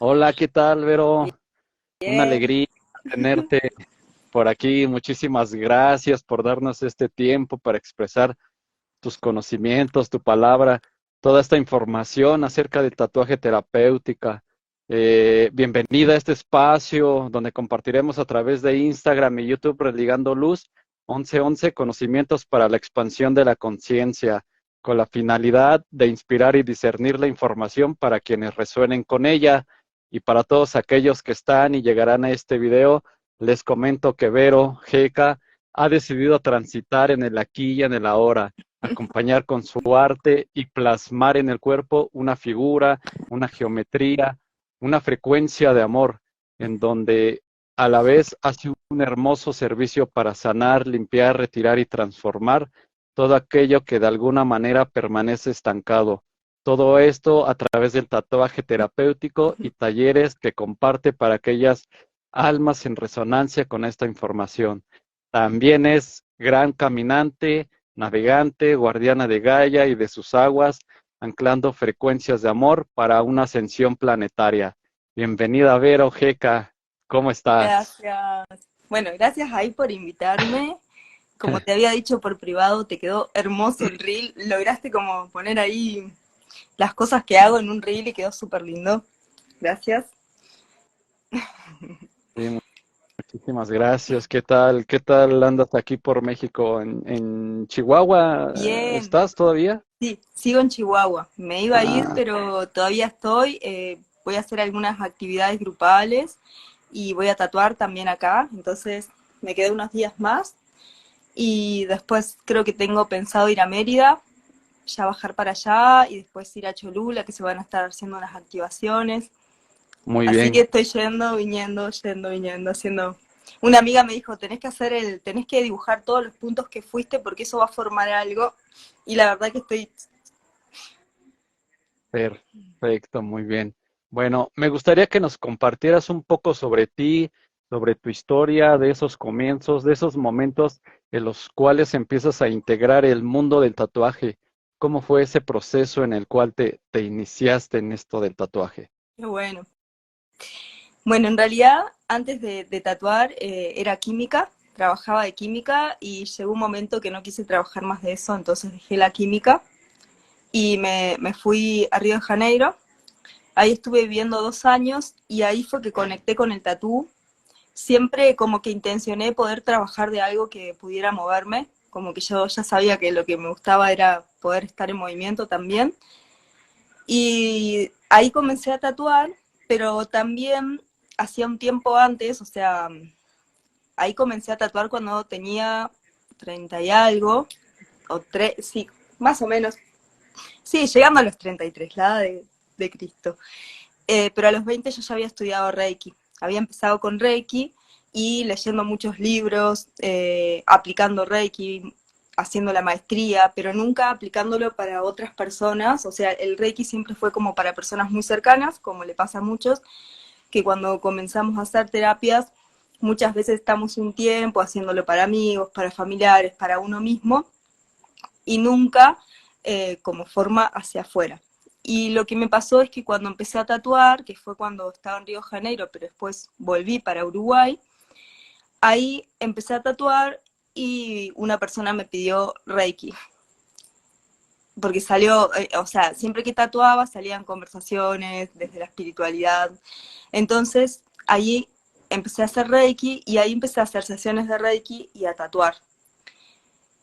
Hola, ¿qué tal, Vero? Una Bien. alegría tenerte por aquí. Muchísimas gracias por darnos este tiempo para expresar tus conocimientos, tu palabra, toda esta información acerca del tatuaje terapéutica. Bienvenida a este espacio donde compartiremos a través de Instagram y YouTube Religando Luz 1111 conocimientos para la expansión de la conciencia, con la finalidad de inspirar y discernir la información para quienes resuenen con ella. Y para todos aquellos que están y llegarán a este video, les comento que Vero Jeca ha decidido transitar en el aquí y en el ahora, acompañar con su arte y plasmar en el cuerpo una figura, una geometría, una frecuencia de amor, en donde a la vez hace un hermoso servicio para sanar, limpiar, retirar y transformar todo aquello que de alguna manera permanece estancado. Todo esto a través del tatuaje terapéutico y talleres que comparte para aquellas almas en resonancia con esta información. También es gran caminante, navegante, guardiana de Gaia y de sus aguas, anclando frecuencias de amor para una ascensión planetaria. Bienvenida, Vero Jeca, ¿cómo estás? Gracias. Bueno, gracias ahí por invitarme. Como te había dicho por privado, te quedó hermoso el reel. Lograste como poner ahí las cosas que hago en un reel y quedó súper lindo. Gracias. Sí, muchísimas gracias. ¿Qué tal? ¿Qué tal andas aquí por México? ¿En Chihuahua Bien. estás todavía? Sí, sigo en Chihuahua. Me iba a ir, Ah, pero todavía estoy. Voy a hacer algunas actividades grupales y voy a tatuar también acá. Entonces me quedé unos días más y después creo que tengo pensado ir a Mérida, ya bajar para allá y después ir a Cholula, que se van a estar haciendo unas activaciones. muy Así que bien. estoy yendo, viniendo, haciendo. Una amiga me dijo, tenés que dibujar todos los puntos que fuiste porque eso va a formar algo. Y la verdad que estoy. Perfecto, muy bien. Bueno, me gustaría que nos compartieras un poco sobre ti, sobre tu historia, de esos comienzos, de esos momentos en los cuales empiezas a integrar el mundo del tatuaje. ¿Cómo fue ese proceso en el cual te iniciaste en esto del tatuaje? Qué bueno. Bueno, en realidad, antes de tatuar, era química, trabajaba de química y llegó un momento que no quise trabajar más de eso, entonces dejé la química y me fui a Río de Janeiro. Ahí estuve viviendo 2 años y ahí fue que conecté con el tatú. Siempre como que intencioné poder trabajar de algo que pudiera moverme, como que yo ya sabía que lo que me gustaba era poder estar en movimiento también. Y ahí comencé a tatuar, pero también hacía un tiempo antes, o sea, ahí comencé a tatuar cuando tenía 30 y algo, sí, más o menos, sí, llegando a los 33, la edad de Cristo. Pero a los 20 yo ya había estudiado Reiki. Había empezado con Reiki y leyendo muchos libros, aplicando Reiki, haciendo la maestría, pero nunca aplicándolo para otras personas. O sea, el Reiki siempre fue como para personas muy cercanas, como le pasa a muchos, que cuando comenzamos a hacer terapias, muchas veces estamos un tiempo haciéndolo para amigos, para familiares, para uno mismo, y nunca como forma hacia afuera. Y lo que me pasó es que cuando empecé a tatuar, que fue cuando estaba en Río de Janeiro, pero después volví para Uruguay, ahí empecé a tatuar y una persona me pidió Reiki, porque salió, o sea, siempre que tatuaba salían conversaciones desde la espiritualidad. Entonces, ahí empecé a hacer Reiki y ahí empecé a hacer sesiones de Reiki y a tatuar.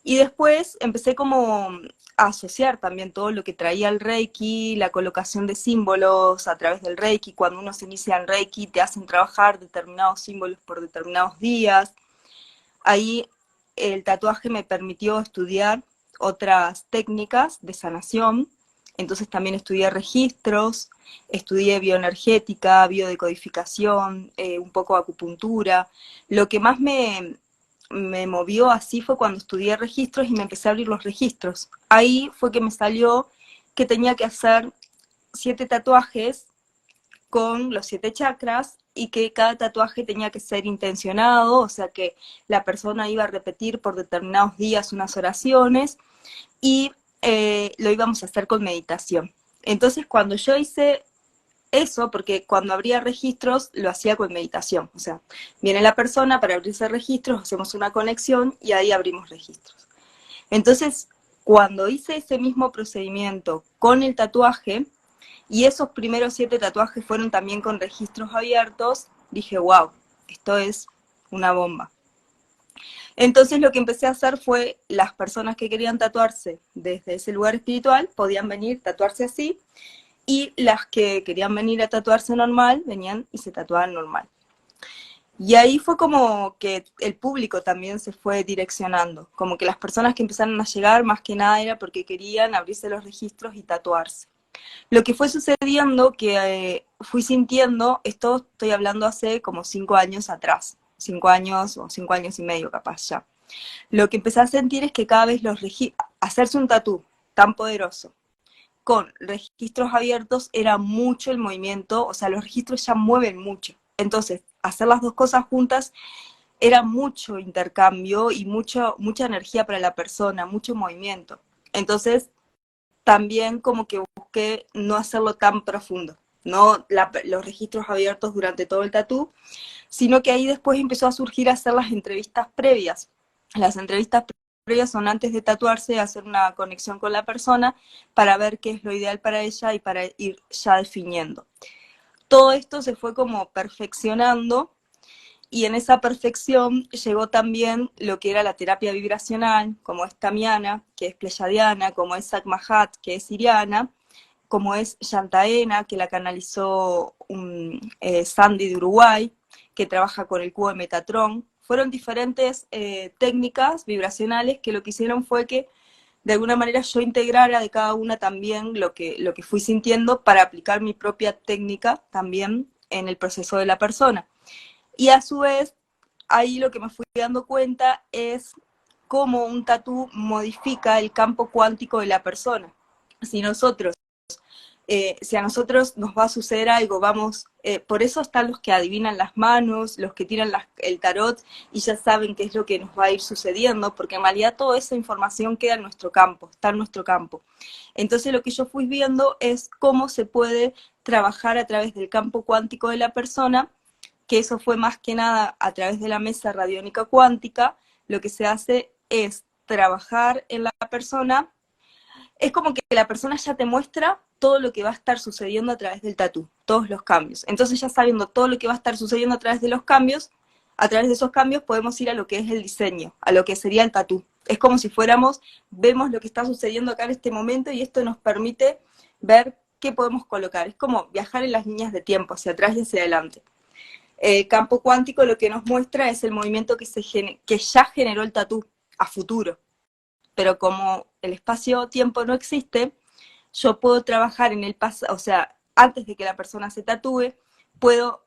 Y después empecé como a asociar también todo lo que traía el Reiki, la colocación de símbolos a través del Reiki. Cuando uno se inicia en Reiki, te hacen trabajar determinados símbolos por determinados días. Ahí el tatuaje me permitió estudiar otras técnicas de sanación. Entonces también estudié registros, estudié bioenergética, biodecodificación, un poco acupuntura. Lo que más me movió así fue cuando estudié registros y me empecé a abrir los registros. Ahí fue que me salió que tenía que hacer 7 tatuajes con los 7 chakras y que cada tatuaje tenía que ser intencionado, o sea que la persona iba a repetir por determinados días unas oraciones y lo íbamos a hacer con meditación. Entonces cuando yo hice eso, porque cuando abría registros lo hacía con meditación. O sea, viene la persona para abrirse registros, hacemos una conexión y ahí abrimos registros. Entonces, cuando hice ese mismo procedimiento con el tatuaje, y esos primeros 7 tatuajes fueron también con registros abiertos, dije, wow, esto es una bomba. Entonces lo que empecé a hacer fue, las personas que querían tatuarse desde ese lugar espiritual, podían venir, tatuarse así, y las que querían venir a tatuarse normal, venían y se tatuaban normal. Y ahí fue como que el público también se fue direccionando, como que las personas que empezaron a llegar más que nada era porque querían abrirse los registros y tatuarse. Lo que fue sucediendo, que fui sintiendo, esto estoy hablando hace como 5 años atrás, 5 años o 5 años y medio capaz ya. Lo que empecé a sentir es que cada vez hacerse un tatú tan poderoso, con registros abiertos, era mucho el movimiento, o sea, los registros ya mueven mucho. Entonces, hacer las dos cosas juntas era mucho intercambio y mucha energía para la persona, mucho movimiento. Entonces, también como que busqué no hacerlo tan profundo, no los registros abiertos durante todo el tatú, sino que ahí después empezó a surgir hacer las entrevistas previas. Las entrevistas previas son antes de tatuarse, hacer una conexión con la persona para ver qué es lo ideal para ella y para ir ya definiendo. Todo esto se fue como perfeccionando, y en esa perfección llegó también lo que era la terapia vibracional, como es Tamiana, que es pleyadiana, como es Sakmahat, que es siriana, como es Yantaena, que la canalizó Sandy de Uruguay, que trabaja con el cubo de Metatron. Fueron diferentes técnicas vibracionales que lo que hicieron fue que de alguna manera yo integrara de cada una también lo que fui sintiendo para aplicar mi propia técnica también en el proceso de la persona. Y a su vez, ahí lo que me fui dando cuenta es cómo un tatú modifica el campo cuántico de la persona. Si nosotros si a nosotros nos va a suceder algo, por eso están los que adivinan las manos, los que tiran el tarot y ya saben qué es lo que nos va a ir sucediendo, porque en realidad toda esa información queda en nuestro campo, está en nuestro campo. Entonces lo que yo fui viendo es cómo se puede trabajar a través del campo cuántico de la persona, que eso fue más que nada a través de la mesa radiónica cuántica. Lo que se hace es trabajar en la persona. Es como que la persona ya te muestra todo lo que va a estar sucediendo a través del tatú, todos los cambios. Entonces ya sabiendo todo lo que va a estar sucediendo a través de los cambios, a través de esos cambios podemos ir a lo que es el diseño, a lo que sería el tatú. Es como si vemos lo que está sucediendo acá en este momento y esto nos permite ver qué podemos colocar. Es como viajar en las líneas de tiempo, hacia atrás y hacia adelante. El campo cuántico lo que nos muestra es el movimiento que ya generó el tatú a futuro. Pero como el espacio-tiempo no existe, yo puedo trabajar en el pasado, o sea, antes de que la persona se tatúe, puedo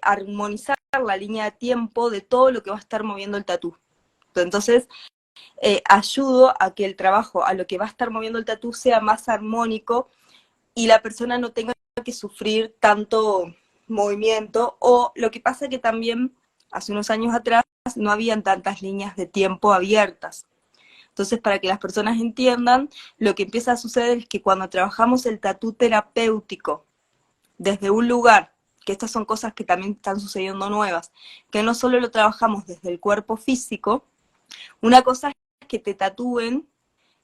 armonizar la línea de tiempo de todo lo que va a estar moviendo el tatú. Entonces, ayudo a que el trabajo, a lo que va a estar moviendo el tatú, sea más armónico y la persona no tenga que sufrir tanto movimiento. O lo que pasa que también, hace unos años atrás, no habían tantas líneas de tiempo abiertas. Entonces, para que las personas entiendan, lo que empieza a suceder es que cuando trabajamos el tatú terapéutico desde un lugar, que estas son cosas que también están sucediendo nuevas, que no solo lo trabajamos desde el cuerpo físico, una cosa es que te tatúen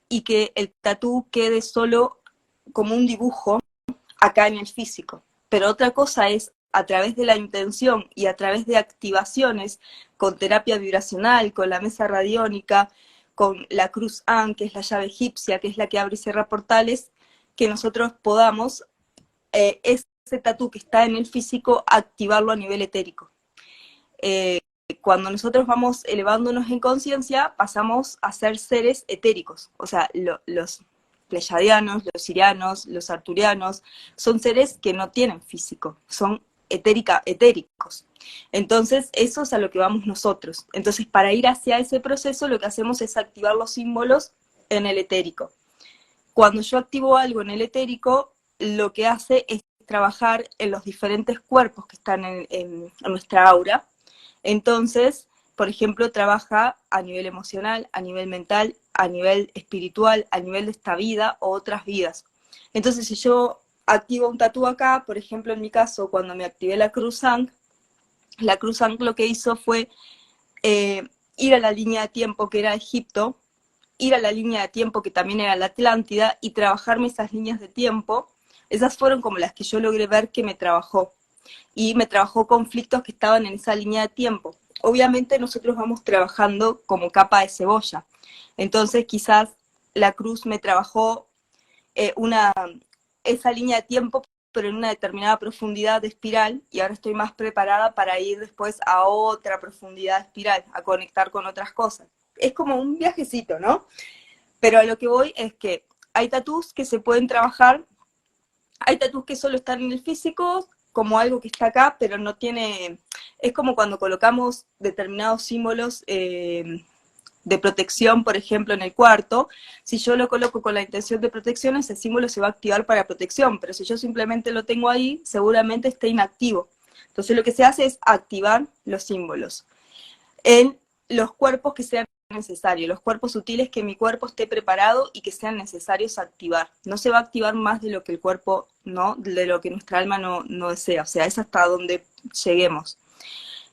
y que el tatú quede solo como un dibujo acá en el físico. Pero otra cosa es a través de la intención y a través de activaciones con terapia vibracional, con la mesa radiónica, con la cruz An, que es la llave egipcia, que es la que abre y cierra portales, que nosotros podamos ese tatú que está en el físico, activarlo a nivel etérico. Cuando nosotros vamos elevándonos en conciencia, pasamos a ser seres etéricos, o sea, los pleyadianos, los sirianos, los arturianos, son seres que no tienen físico, son etéricos. Entonces, eso es a lo que vamos nosotros. Entonces, para ir hacia ese proceso, lo que hacemos es activar los símbolos en el etérico. Cuando yo activo algo en el etérico, lo que hace es trabajar en los diferentes cuerpos que están en nuestra aura. Entonces, por ejemplo, trabaja a nivel emocional, a nivel mental, a nivel espiritual, a nivel de esta vida o otras vidas. Entonces, si yo activo un tatú acá, por ejemplo, en mi caso, cuando me activé la Cruz Ankh lo que hizo fue ir a la línea de tiempo que era Egipto, ir a la línea de tiempo que también era la Atlántida y trabajarme esas líneas de tiempo. Esas fueron como las que yo logré ver que me trabajó. Y me trabajó conflictos que estaban en esa línea de tiempo. Obviamente nosotros vamos trabajando como capa de cebolla. Entonces quizás la cruz me trabajó esa línea de tiempo, pero en una determinada profundidad de espiral, y ahora estoy más preparada para ir después a otra profundidad de espiral, a conectar con otras cosas. Es como un viajecito, ¿no? Pero a lo que voy es que hay tatús que se pueden trabajar, hay tatús que solo están en el físico, como algo que está acá, pero no tiene... Es como cuando colocamos determinados símbolos de protección, por ejemplo, en el cuarto. Si yo lo coloco con la intención de protección, ese símbolo se va a activar para protección, pero si yo simplemente lo tengo ahí, seguramente esté inactivo. Entonces lo que se hace es activar los símbolos en los cuerpos que sean necesarios, los cuerpos sutiles que mi cuerpo esté preparado y que sean necesarios activar. No se va a activar más de lo que el cuerpo, ¿no? De lo que nuestra alma no desea, o sea, es hasta donde lleguemos.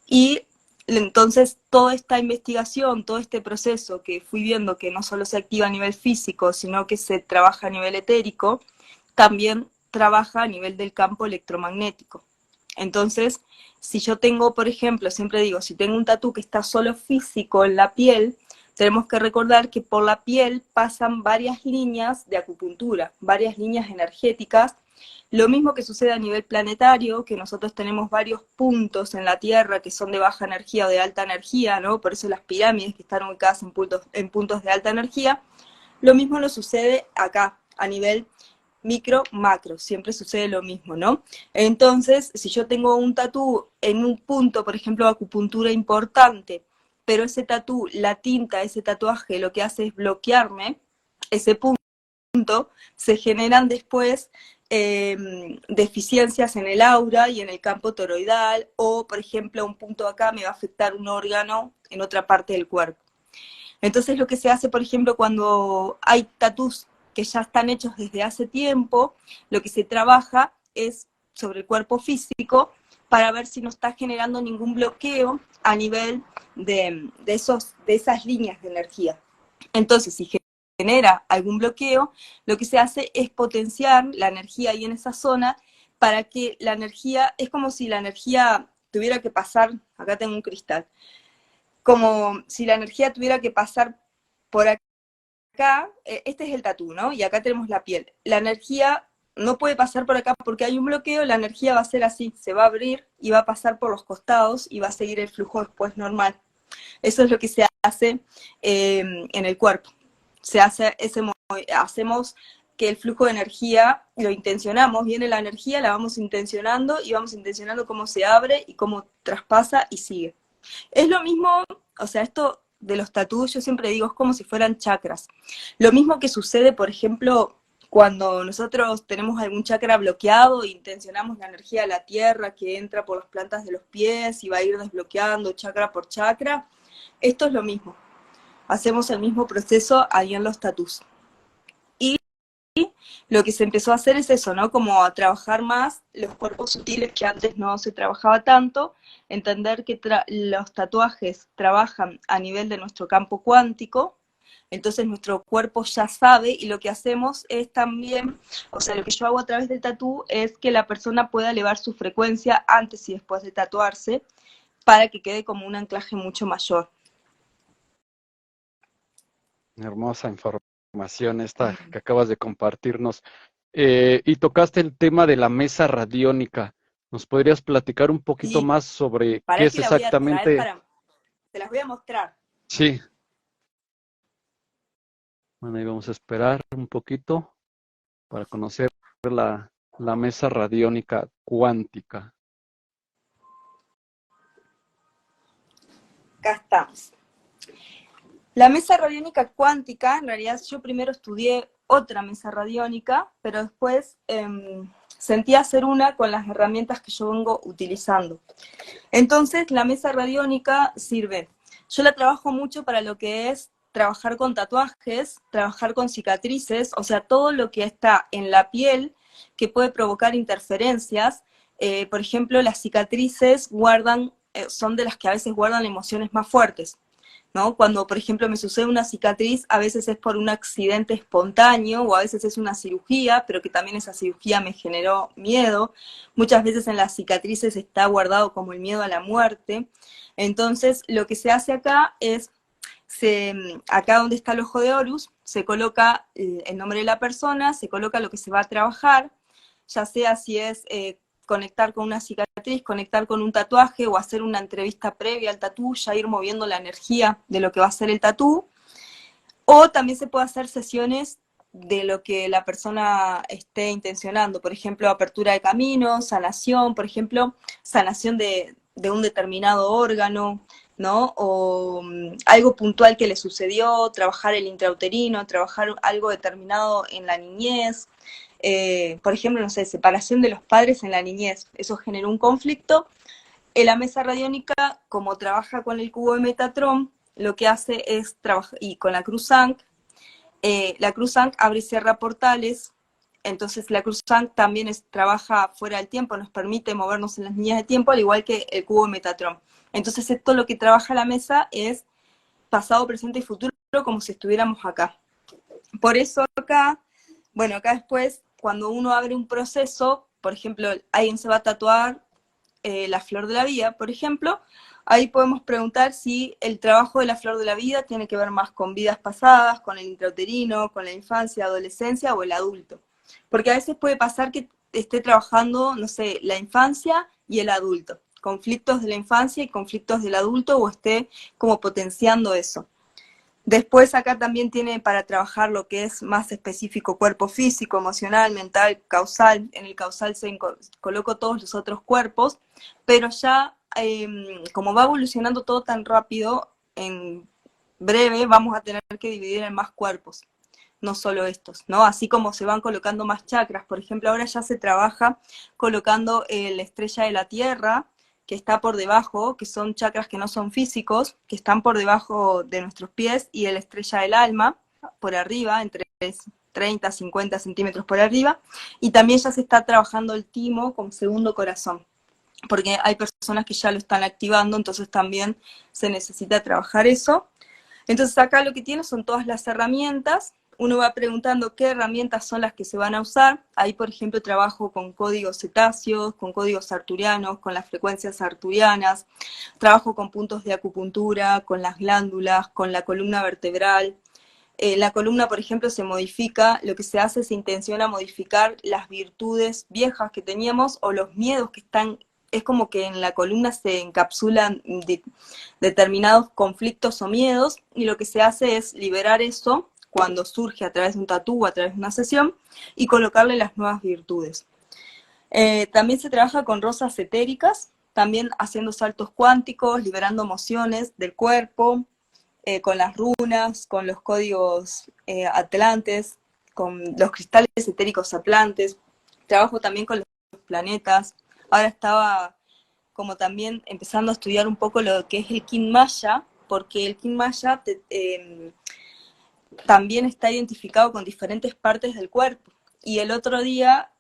Y entonces toda esta investigación, todo este proceso que fui viendo que no solo se activa a nivel físico, sino que se trabaja a nivel etérico, también trabaja a nivel del campo electromagnético. Entonces, si yo tengo, por ejemplo, siempre digo, si tengo un tatú que está solo físico en la piel, tenemos que recordar que por la piel pasan varias líneas de acupuntura, varias líneas energéticas. Lo mismo que sucede a nivel planetario, que nosotros tenemos varios puntos en la Tierra que son de baja energía o de alta energía, ¿no? Por eso las pirámides que están ubicadas en puntos de alta energía. Lo mismo nos sucede acá, a nivel micro, macro, siempre sucede lo mismo, ¿no? Entonces, si yo tengo un tatú en un punto, por ejemplo, de acupuntura importante, pero ese tatú, la tinta, ese tatuaje, lo que hace es bloquearme ese punto, se generan después deficiencias en el aura y en el campo toroidal, o, por ejemplo, un punto acá me va a afectar un órgano en otra parte del cuerpo. Entonces lo que se hace, por ejemplo, cuando hay tatús que ya están hechos desde hace tiempo, lo que se trabaja es sobre el cuerpo físico para ver si no está generando ningún bloqueo a nivel de esas líneas de energía. Entonces, si genera algún bloqueo, lo que se hace es potenciar la energía ahí en esa zona para que la energía, es como si la energía tuviera que pasar, acá tengo un cristal, como si la energía tuviera que pasar por acá, este es el tatú, ¿no? Y acá tenemos la piel. La energía no puede pasar por acá porque hay un bloqueo, la energía va a ser así, se va a abrir y va a pasar por los costados y va a seguir el flujo después normal. Eso es lo que se hace en el cuerpo. Se hace hacemos que el flujo de energía lo intencionamos, viene la energía, la vamos intencionando y vamos intencionando cómo se abre y cómo traspasa y sigue. Es lo mismo, o sea, esto de los tatús, yo siempre digo, es como si fueran chakras. Lo mismo que sucede, por ejemplo, cuando nosotros tenemos algún chakra bloqueado e intencionamos la energía de la tierra que entra por las plantas de los pies y va a ir desbloqueando chakra por chakra. Esto es lo mismo. Hacemos el mismo proceso ahí en los tatús. Y lo que se empezó a hacer es eso, ¿no? Como a trabajar más los cuerpos sutiles que antes no se trabajaba tanto, entender que los tatuajes trabajan a nivel de nuestro campo cuántico, entonces nuestro cuerpo ya sabe y lo que hacemos es también, o sea, lo que yo hago a través del tatú es que la persona pueda elevar su frecuencia antes y después de tatuarse para que quede como un anclaje mucho mayor. Hermosa información esta que acabas de compartirnos. Y tocaste el tema de la mesa radiónica. ¿Nos podrías platicar un poquito Y más sobre qué para es que la voy a traer exactamente? para, te las voy a mostrar. Sí, bueno, ahí vamos a esperar un poquito para conocer la mesa radiónica cuántica. Acá estamos. La mesa radiónica cuántica, en realidad yo primero estudié otra mesa radiónica, pero después sentí hacer una con las herramientas que yo vengo utilizando. Entonces, la mesa radiónica sirve. Yo la trabajo mucho para lo que es trabajar con tatuajes, trabajar con cicatrices, o sea, todo lo que está en la piel que puede provocar interferencias. Por ejemplo, las cicatrices son de las que a veces guardan emociones más fuertes, ¿no? Cuando, por ejemplo, me sucede una cicatriz, a veces es por un accidente espontáneo o a veces es una cirugía, pero que también esa cirugía me generó miedo. Muchas veces en las cicatrices está guardado como el miedo a la muerte. Entonces, lo que se hace acá es, acá donde está el ojo de Horus, se coloca el nombre de la persona, se coloca lo que se va a trabajar, ya sea si es conectar con una cicatriz, conectar con un tatuaje o hacer una entrevista previa al tatú, ya ir moviendo la energía de lo que va a ser el tatú. O también se puede hacer sesiones de lo que la persona esté intencionando, por ejemplo, apertura de caminos, sanación, por ejemplo, sanación de un determinado órgano, ¿no? O algo puntual que le sucedió, trabajar el intrauterino, trabajar algo determinado en la niñez, por ejemplo, no sé, separación de los padres en la niñez, eso generó un conflicto. La mesa radiónica, como trabaja con el cubo de Metatron, lo que hace es trabajar, y con la Cruz Ankh abre y cierra portales, entonces la Cruz Ankh también trabaja fuera del tiempo, nos permite movernos en las líneas de tiempo, al igual que el cubo de Metatron. Entonces esto lo que trabaja la mesa es pasado, presente y futuro, como si estuviéramos acá. Por eso acá, bueno, acá después, cuando uno abre un proceso, por ejemplo, alguien se va a tatuar la flor de la vida, por ejemplo, ahí podemos preguntar si el trabajo de la flor de la vida tiene que ver más con vidas pasadas, con el intrauterino, con la infancia, adolescencia o el adulto. Porque a veces puede pasar que esté trabajando, no sé, la infancia y el adulto, conflictos de la infancia y conflictos del adulto, o esté como potenciando eso. Después acá también tiene para trabajar lo que es más específico, cuerpo físico, emocional, mental, causal. En el causal coloco todos los otros cuerpos, pero ya como va evolucionando todo tan rápido, en breve vamos a tener que dividir en más cuerpos, no solo estos, ¿no? Así como se van colocando más chakras, por ejemplo, ahora ya se trabaja colocando la estrella de la Tierra, que está por debajo, que son chakras que no son físicos, que están por debajo de nuestros pies, y la estrella del alma, por arriba, entre 30, 50 centímetros por arriba, y también ya se está trabajando el timo como segundo corazón, porque hay personas que ya lo están activando, entonces también se necesita trabajar eso. Entonces acá lo que tiene son todas las herramientas, uno va preguntando qué herramientas son las que se van a usar. Ahí, por ejemplo, trabajo con códigos cetáceos, con códigos arturianos, con las frecuencias arturianas, trabajo con puntos de acupuntura, con las glándulas, con la columna vertebral. La columna, por ejemplo, se modifica, lo que se hace, se intenciona modificar las virtudes viejas que teníamos o los miedos que están, es como que en la columna se encapsulan determinados conflictos o miedos, y lo que se hace es liberar eso cuando surge a través de un tatú, a través de una sesión, y colocarle las nuevas virtudes. También se trabaja con rosas etéricas, también haciendo saltos cuánticos, liberando emociones del cuerpo, con las runas, con los códigos atlantes, con los cristales etéricos atlantes. Trabajo también con los planetas. Ahora estaba como también empezando a estudiar un poco lo que es el Kin Maya, porque el Kin Maya también está identificado con diferentes partes del cuerpo. Y el otro día,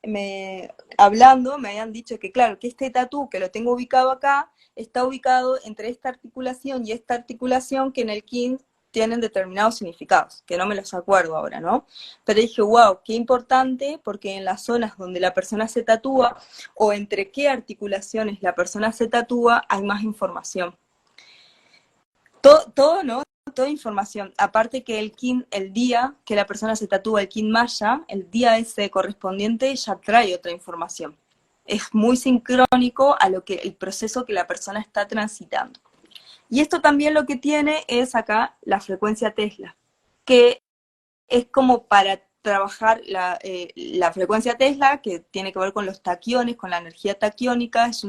hablando, me habían dicho que claro, que este tatú que lo tengo ubicado acá, está ubicado entre esta articulación y esta articulación, que en el Kin tienen determinados significados, que no me los acuerdo ahora, ¿no? Pero dije, wow, qué importante, porque en las zonas donde la persona se tatúa, o entre qué articulaciones la persona se tatúa, hay más información. Todo, ¿no? Toda información. Aparte que el Kin, el día que la persona se tatúa el Kin Maya, el día ese correspondiente ya trae otra información. Es muy sincrónico a lo que el proceso que la persona está transitando. Y esto también lo que tiene es acá la frecuencia Tesla, que es como para trabajar la frecuencia Tesla, que tiene que ver con los taquiones, con la energía taquiónica, es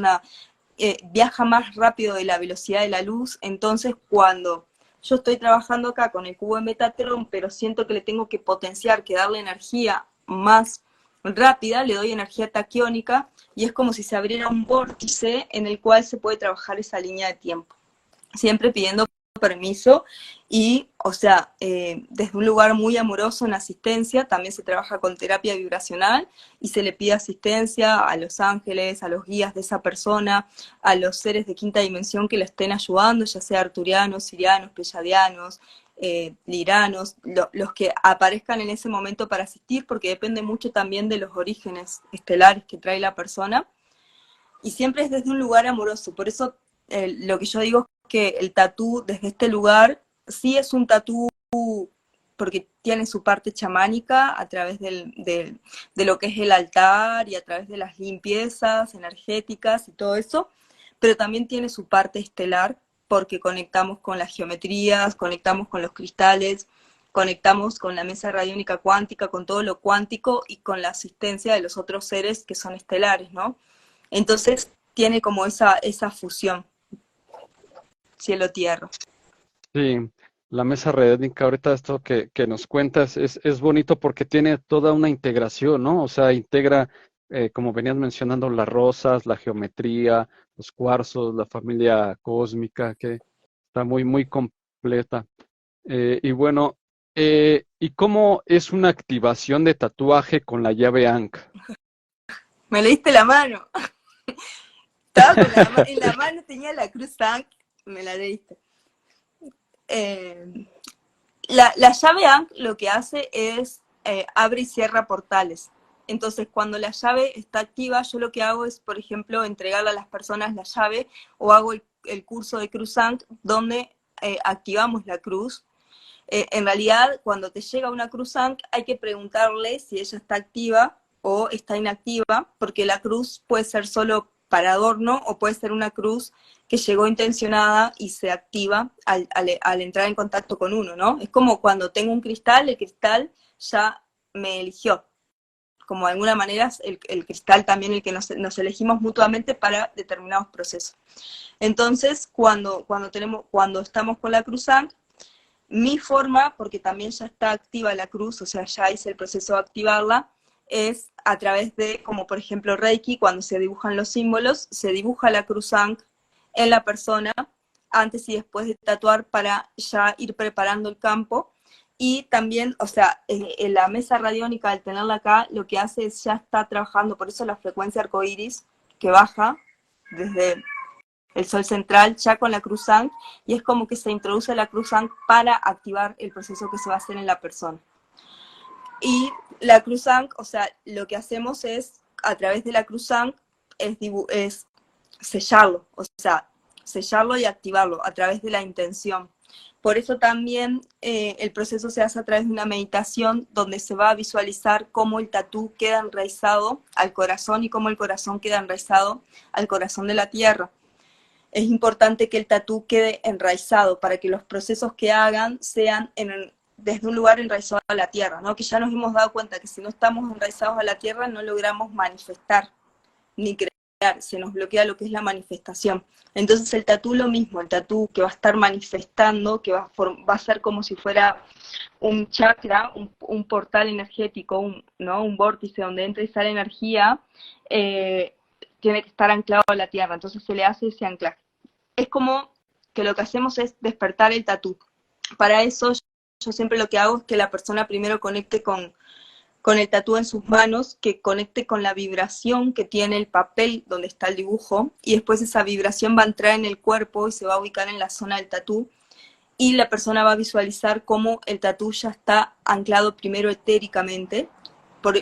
viaja más rápido de la velocidad de la luz. Entonces cuando yo estoy trabajando acá con el cubo de Metatron, pero siento que le tengo que potenciar, que darle energía más rápida, le doy energía taquiónica, y es como si se abriera un vórtice en el cual se puede trabajar esa línea de tiempo, siempre pidiendo permiso y, o sea, desde un lugar muy amoroso en asistencia, también se trabaja con terapia vibracional y se le pide asistencia a los ángeles, a los guías de esa persona, a los seres de quinta dimensión que le estén ayudando, ya sea arturianos, sirianos, pleyadianos, liranos, los que aparezcan en ese momento para asistir, porque depende mucho también de los orígenes estelares que trae la persona, y siempre es desde un lugar amoroso. Por eso lo que yo digo es que el tatú desde este lugar sí es un tatú porque tiene su parte chamánica a través de lo que es el altar y a través de las limpiezas energéticas y todo eso, pero también tiene su parte estelar porque conectamos con las geometrías, conectamos con los cristales, conectamos con la mesa radiónica cuántica, con todo lo cuántico y con la asistencia de los otros seres que son estelares, ¿no? Entonces tiene como esa fusión, cielo-tierra. Sí, la mesa redónica, ahorita esto que nos cuentas es bonito porque tiene toda una integración, ¿no? O sea, integra, como venías mencionando, las rosas, la geometría, los cuarzos, la familia cósmica, que está muy, muy completa. Y bueno, ¿y cómo es una activación de tatuaje con la llave Ankh? Me leíste la mano. Estaba con en la mano tenía la cruz Ankh, me la leíste. La llave Ankh lo que hace es abre y cierra portales. Entonces, cuando la llave está activa, yo lo que hago es, por ejemplo, entregarle a las personas la llave o hago el curso de Cruz Ankh donde activamos la cruz. En realidad, cuando te llega una cruz Ankh, hay que preguntarle si ella está activa o está inactiva, porque la cruz puede ser solo para adorno o puede ser una cruz que llegó intencionada y se activa al entrar en contacto con uno, ¿no? Es como cuando tengo un cristal, el cristal ya me eligió. Como de alguna manera el cristal también el que nos elegimos mutuamente para determinados procesos. Entonces, cuando estamos con la cruz Ankh, mi forma, porque también ya está activa la cruz, o sea, ya hice el proceso de activarla, es a través de, como por ejemplo Reiki, cuando se dibujan los símbolos, se dibuja la cruz Ankh en la persona antes y después de tatuar para ya ir preparando el campo. Y también, o sea, en la mesa radiónica, al tenerla acá, lo que hace es ya está trabajando, por eso la frecuencia arcoíris que baja desde el sol central ya con la cruz Ankh, y es como que se introduce la cruz Ankh para activar el proceso que se va a hacer en la persona. Y la cruz Ankh, o sea, lo que hacemos es, a través de la cruz Ankh, es sellarlo, o sea, sellarlo y activarlo a través de la intención. Por eso también el proceso se hace a través de una meditación donde se va a visualizar cómo el tatú queda enraizado al corazón y cómo el corazón queda enraizado al corazón de la tierra. Es importante que el tatú quede enraizado para que los procesos que hagan sean desde un lugar enraizado a la tierra, ¿no? Que ya nos hemos dado cuenta que si no estamos enraizados a la tierra no logramos manifestar ni crear, se nos bloquea lo que es la manifestación. Entonces el tatú lo mismo, el tatú que va a estar manifestando, que va a ser como si fuera un chakra, portal energético, ¿no? Un vórtice donde entra y sale energía, tiene que estar anclado a la tierra, entonces se le hace ese anclaje. Es como que lo que hacemos es despertar el tatú. Para eso yo siempre lo que hago es que la persona primero conecte con el tatú en sus manos, que conecte con la vibración que tiene el papel donde está el dibujo, y después esa vibración va a entrar en el cuerpo y se va a ubicar en la zona del tatú, y la persona va a visualizar cómo el tatú ya está anclado primero etéricamente.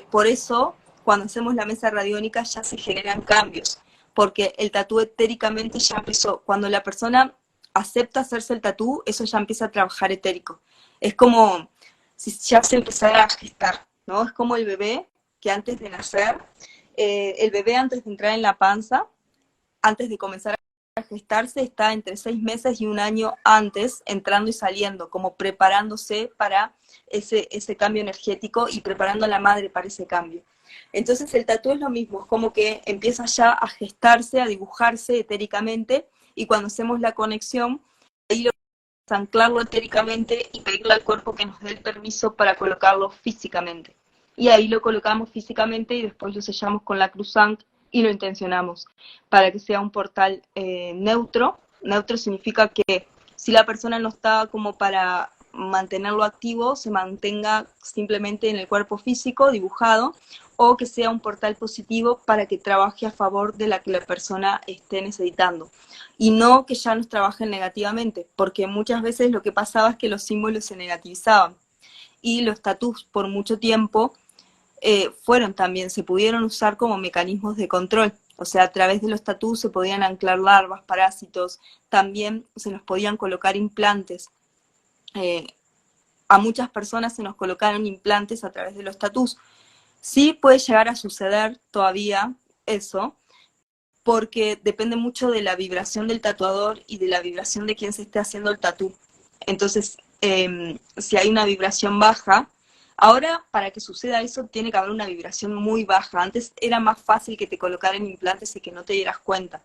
Por eso, cuando hacemos la mesa radiónica ya se generan cambios, porque el tatú etéricamente ya empezó. Cuando la persona acepta hacerse el tatú, eso ya empieza a trabajar etérico. Es como si ya se empezara a gestar, ¿no? Es como el bebé que antes de nacer, el bebé antes de entrar en la panza, antes de comenzar a gestarse, está entre 6 meses y un año antes, entrando y saliendo, como preparándose para ese cambio energético y preparando a la madre para ese cambio. Entonces el tatú es lo mismo, es como que empieza ya a gestarse, a dibujarse etéricamente, y cuando hacemos la conexión, ahí lo anclarlo etéricamente y pedirle al cuerpo que nos dé el permiso para colocarlo físicamente. Y ahí lo colocamos físicamente y después lo sellamos con la cruz Ankh y lo intencionamos para que sea un portal neutro. Neutro significa que si la persona no está como para mantenerlo activo, se mantenga simplemente en el cuerpo físico dibujado, o que sea un portal positivo para que trabaje a favor de la que la persona esté necesitando. Y no que ya nos trabajen negativamente, porque muchas veces lo que pasaba es que los símbolos se negativizaban. Y los tatús por mucho tiempo fueron también, se pudieron usar como mecanismos de control. O sea, a través de los tatús se podían anclar larvas, parásitos, también se nos podían colocar implantes. Eh, a muchas personas se nos colocaron implantes a través de los tatús. Sí puede llegar a suceder todavía eso, porque depende mucho de la vibración del tatuador y de la vibración de quien se esté haciendo el tatú. Entonces, si hay una vibración baja, ahora para que suceda eso tiene que haber una vibración muy baja. Antes era más fácil que te colocaran implantes y que no te dieras cuenta.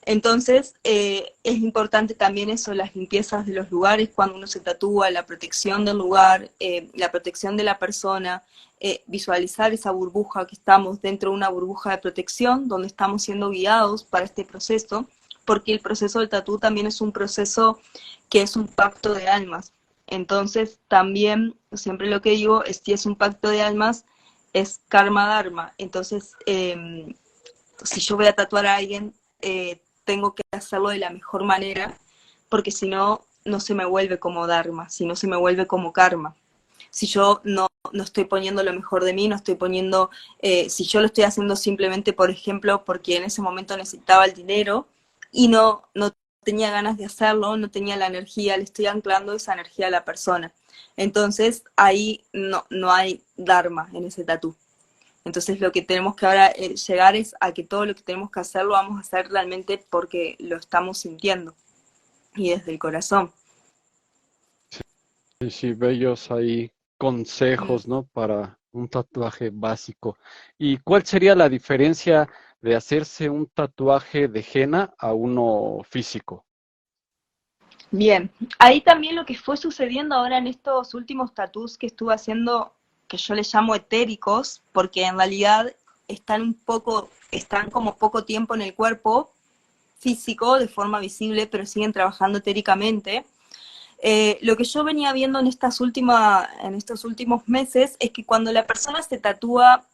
Entonces, es importante también eso, las limpiezas de los lugares cuando uno se tatúa, la protección del lugar, la protección de la persona, visualizar esa burbuja, que estamos dentro de una burbuja de protección, donde estamos siendo guiados para este proceso, porque el proceso del tatú también es un proceso que es un pacto de almas. Entonces, también, siempre lo que digo es, si es un pacto de almas, es karma dharma. Entonces, si yo voy a tatuar a alguien, tengo que hacerlo de la mejor manera, porque si no, no se me vuelve como dharma, si no se me vuelve como karma. Si yo no estoy poniendo lo mejor de mí, no estoy poniendo, si yo lo estoy haciendo simplemente, por ejemplo, porque en ese momento necesitaba el dinero y no tenía ganas de hacerlo, no tenía la energía, le estoy anclando esa energía a la persona. Entonces ahí no hay dharma en ese tatú. Entonces lo que tenemos que ahora llegar es a que todo lo que tenemos que hacer lo vamos a hacer realmente porque lo estamos sintiendo y desde el corazón. Sí, sí, bellos ahí consejos, ¿no? Para un tatuaje básico. ¿Y cuál sería la diferencia de hacerse un tatuaje de henna a uno físico? Bien, ahí también lo que fue sucediendo ahora en estos últimos tatús que estuve haciendo, que yo les llamo etéricos, porque en realidad están como poco tiempo en el cuerpo físico de forma visible, pero siguen trabajando etéricamente. Lo que yo venía viendo en estos últimos meses es que cuando la persona se tatúa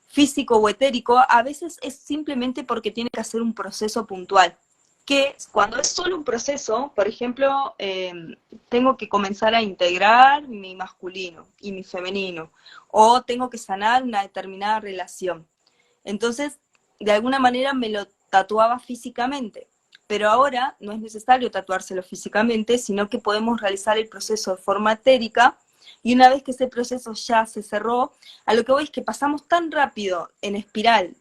físico o etérico, a veces es simplemente porque tiene que hacer un proceso puntual. Que cuando es solo un proceso, por ejemplo, tengo que comenzar a integrar mi masculino y mi femenino, o tengo que sanar una determinada relación. Entonces, de alguna manera me lo tatuaba físicamente, pero ahora no es necesario tatuárselo físicamente, sino que podemos realizar el proceso de forma etérica, y una vez que ese proceso ya se cerró, a lo que voy es que pasamos tan rápido en espiral,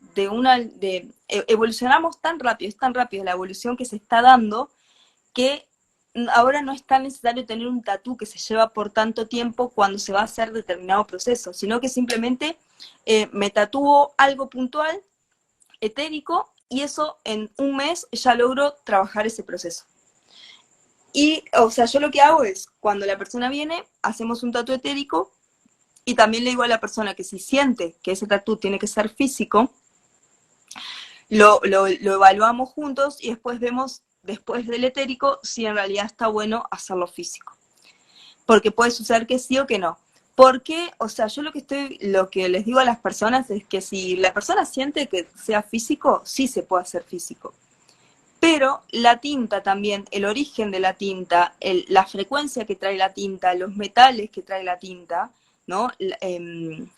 evolucionamos tan rápido, es tan rápido la evolución que se está dando, que ahora no es tan necesario tener un tatú que se lleva por tanto tiempo cuando se va a hacer determinado proceso, sino que simplemente me tatúo algo puntual, etérico, y eso en un mes ya logro trabajar ese proceso. Y, o sea, yo lo que hago es, cuando la persona viene, hacemos un tatu etérico, y también le digo a la persona que si siente que ese tatu tiene que ser físico, lo evaluamos juntos y después vemos, después del etérico, si en realidad está bueno hacerlo físico. Porque puede suceder que sí o que no. Porque, o sea, yo lo que les digo a las personas es que si la persona siente que sea físico, sí se puede hacer físico. Pero la tinta también, el origen de la tinta, la frecuencia que trae la tinta, los metales que trae la tinta, ¿no?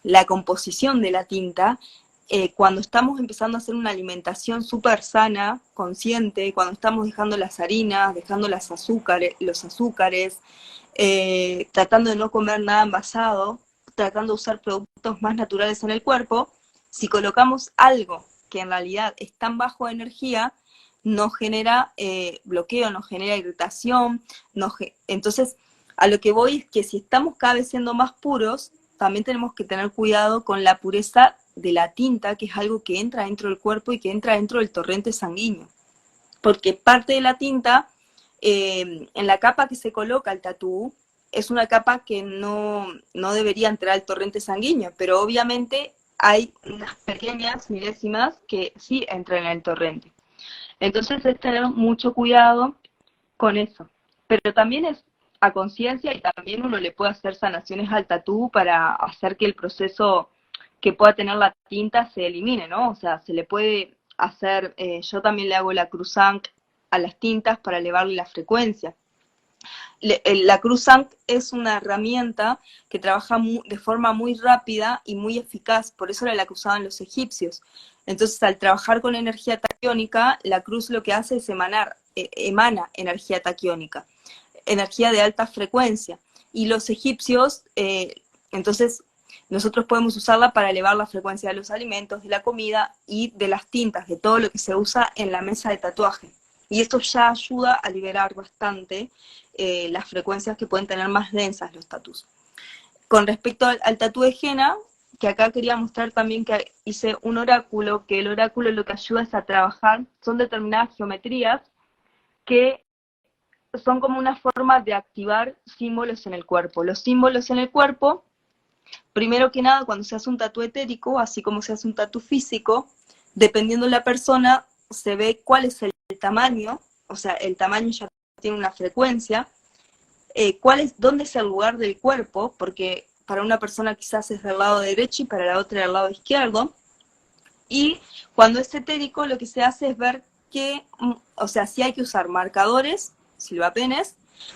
La composición de la tinta, cuando estamos empezando a hacer una alimentación súper sana, consciente, cuando estamos dejando las harinas, dejando los azúcares, tratando de no comer nada envasado, tratando de usar productos más naturales en el cuerpo, si colocamos algo que en realidad es tan bajo de energía, no genera bloqueo, no genera irritación, entonces a lo que voy es que si estamos cada vez siendo más puros, también tenemos que tener cuidado con la pureza de la tinta, que es algo que entra dentro del cuerpo y que entra dentro del torrente sanguíneo, porque parte de la tinta, en la capa que se coloca el tatú, es una capa que no debería entrar al torrente sanguíneo, pero obviamente hay unas pequeñas milésimas que sí entran en el torrente. Entonces es tener mucho cuidado con eso. Pero también es a conciencia y también uno le puede hacer sanaciones al tatú para hacer que el proceso que pueda tener la tinta se elimine, ¿no? O sea, se le puede hacer, yo también le hago la cruzanc a las tintas para elevarle la frecuencia. La cruzanc es una herramienta que trabaja de forma muy rápida y muy eficaz, por eso era la que usaban los egipcios. Entonces, al trabajar con energía taquiónica, la cruz lo que hace es emana energía taquiónica, energía de alta frecuencia. Y los egipcios, entonces, nosotros podemos usarla para elevar la frecuencia de los alimentos, de la comida y de las tintas, de todo lo que se usa en la mesa de tatuaje. Y esto ya ayuda a liberar bastante las frecuencias que pueden tener más densas los tatús. Con respecto al tatú de henna, que acá quería mostrar también que hice un oráculo, que el oráculo lo que ayuda es a trabajar, son determinadas geometrías que son como una forma de activar símbolos en el cuerpo. Los símbolos en el cuerpo, primero que nada, cuando se hace un tatú etérico, así como se hace un tatú físico, dependiendo de la persona, se ve cuál es el tamaño, o sea, el tamaño ya tiene una frecuencia, dónde es el lugar del cuerpo, porque para una persona quizás es del lado derecho y para la otra del lado izquierdo, y cuando es etérico lo que se hace es ver o sea, si hay que usar marcadores, silvapenes,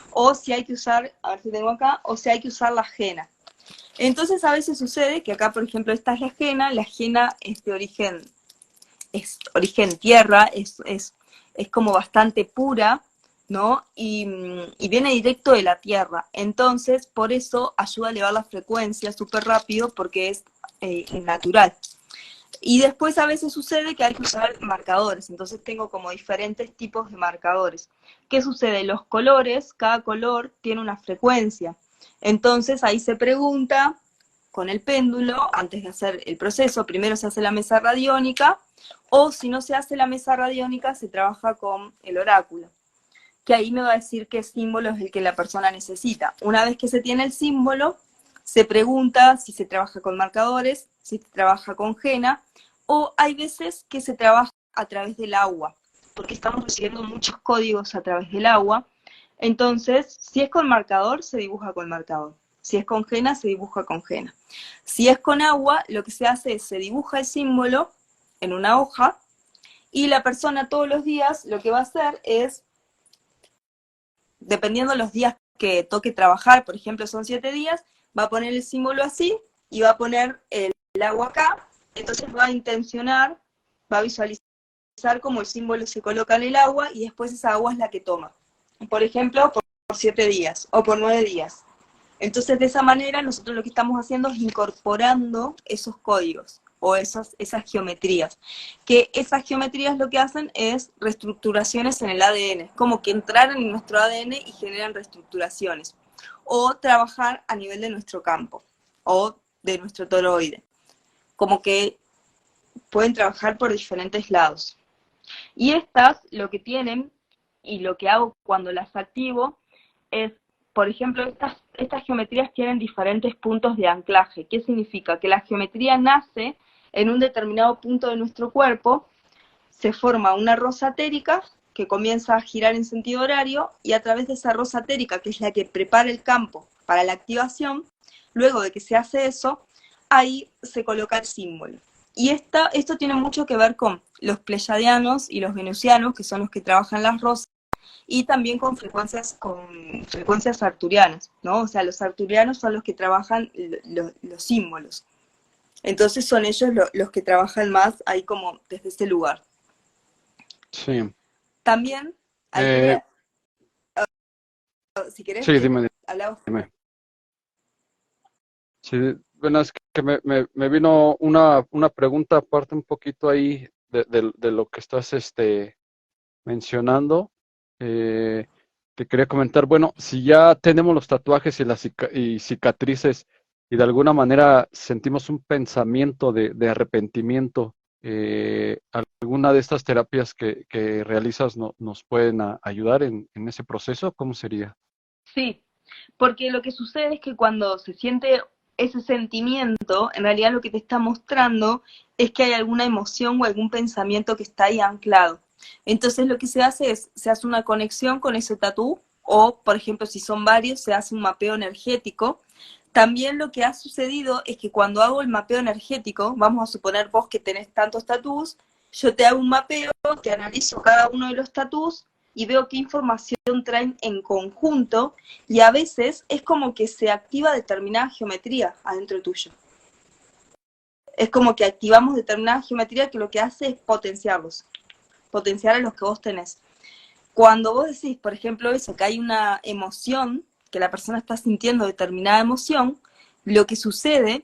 o si hay que usar, a ver si tengo acá, o si hay que usar la henna. Entonces a veces sucede que acá, por ejemplo, esta es la henna es de origen tierra, es como bastante pura, ¿no? Y viene directo de la tierra. Entonces, por eso ayuda a elevar la frecuencia súper rápido porque es natural. Y después a veces sucede que hay que usar marcadores, entonces tengo como diferentes tipos de marcadores. ¿Qué sucede? Los colores, cada color tiene una frecuencia. Entonces ahí se pregunta con el péndulo, antes de hacer el proceso, primero se hace la mesa radiónica, o si no se hace la mesa radiónica, se trabaja con el oráculo, que ahí me va a decir qué símbolo es el que la persona necesita. Una vez que se tiene el símbolo, se pregunta si se trabaja con marcadores, si se trabaja con henna, o hay veces que se trabaja a través del agua, porque estamos recibiendo muchos códigos a través del agua. Entonces, si es con marcador, se dibuja con marcador. Si es con henna, se dibuja con henna. Si es con agua, lo que se hace es se dibuja el símbolo en una hoja y la persona todos los días lo que va a hacer es, dependiendo de los días que toque trabajar, por ejemplo son 7 días, va a poner el símbolo así y va a poner el agua acá, entonces va a intencionar, va a visualizar cómo el símbolo se coloca en el agua y después esa agua es la que toma. Por ejemplo, por 7 días o por 9 días. Entonces de esa manera nosotros lo que estamos haciendo es incorporando esos códigos o esas geometrías. Que esas geometrías lo que hacen es reestructuraciones en el ADN, como que entraran en nuestro ADN y generan reestructuraciones. O trabajar a nivel de nuestro campo o de nuestro toroide. Como que pueden trabajar por diferentes lados. Y estas lo que tienen, y lo que hago cuando las activo, es, por ejemplo, estas geometrías tienen diferentes puntos de anclaje. ¿Qué significa? Que la geometría nace en un determinado punto de nuestro cuerpo, se forma una rosa térica que comienza a girar en sentido horario y a través de esa rosa térica, que es la que prepara el campo para la activación, luego de que se hace eso, ahí se coloca el símbolo. Y esto tiene mucho que ver con los pleyadianos y los venusianos, que son los que trabajan las rosas, y también con frecuencias arturianas, ¿no? O sea, los arturianos son los que trabajan los símbolos. Entonces son ellos los que trabajan más ahí como desde ese lugar. Sí. También, si querés, Sí, dime. hablamos. Sí, bueno, es que me vino una pregunta aparte un poquito ahí de lo que estás mencionando. Te quería comentar, bueno, si ya tenemos los tatuajes y las cicatrices y de alguna manera sentimos un pensamiento de arrepentimiento, ¿alguna de estas terapias que realizas nos pueden ayudar en ese proceso? ¿Cómo sería? Sí, porque lo que sucede es que cuando se siente ese sentimiento, en realidad lo que te está mostrando es que hay alguna emoción o algún pensamiento que está ahí anclado. Entonces lo que se hace es, se hace una conexión con ese tatú, o por ejemplo si son varios, se hace un mapeo energético. También lo que ha sucedido es que cuando hago el mapeo energético, vamos a suponer vos que tenés tantos tatús, yo te hago un mapeo, te analizo cada uno de los tatús y veo qué información traen en conjunto, y a veces es como que se activa determinada geometría adentro tuyo. Es como que activamos determinada geometría que lo que hace es potenciarlos, potenciar a los que vos tenés. Cuando vos decís, por ejemplo, eso, que hay una emoción, que la persona está sintiendo determinada emoción, lo que sucede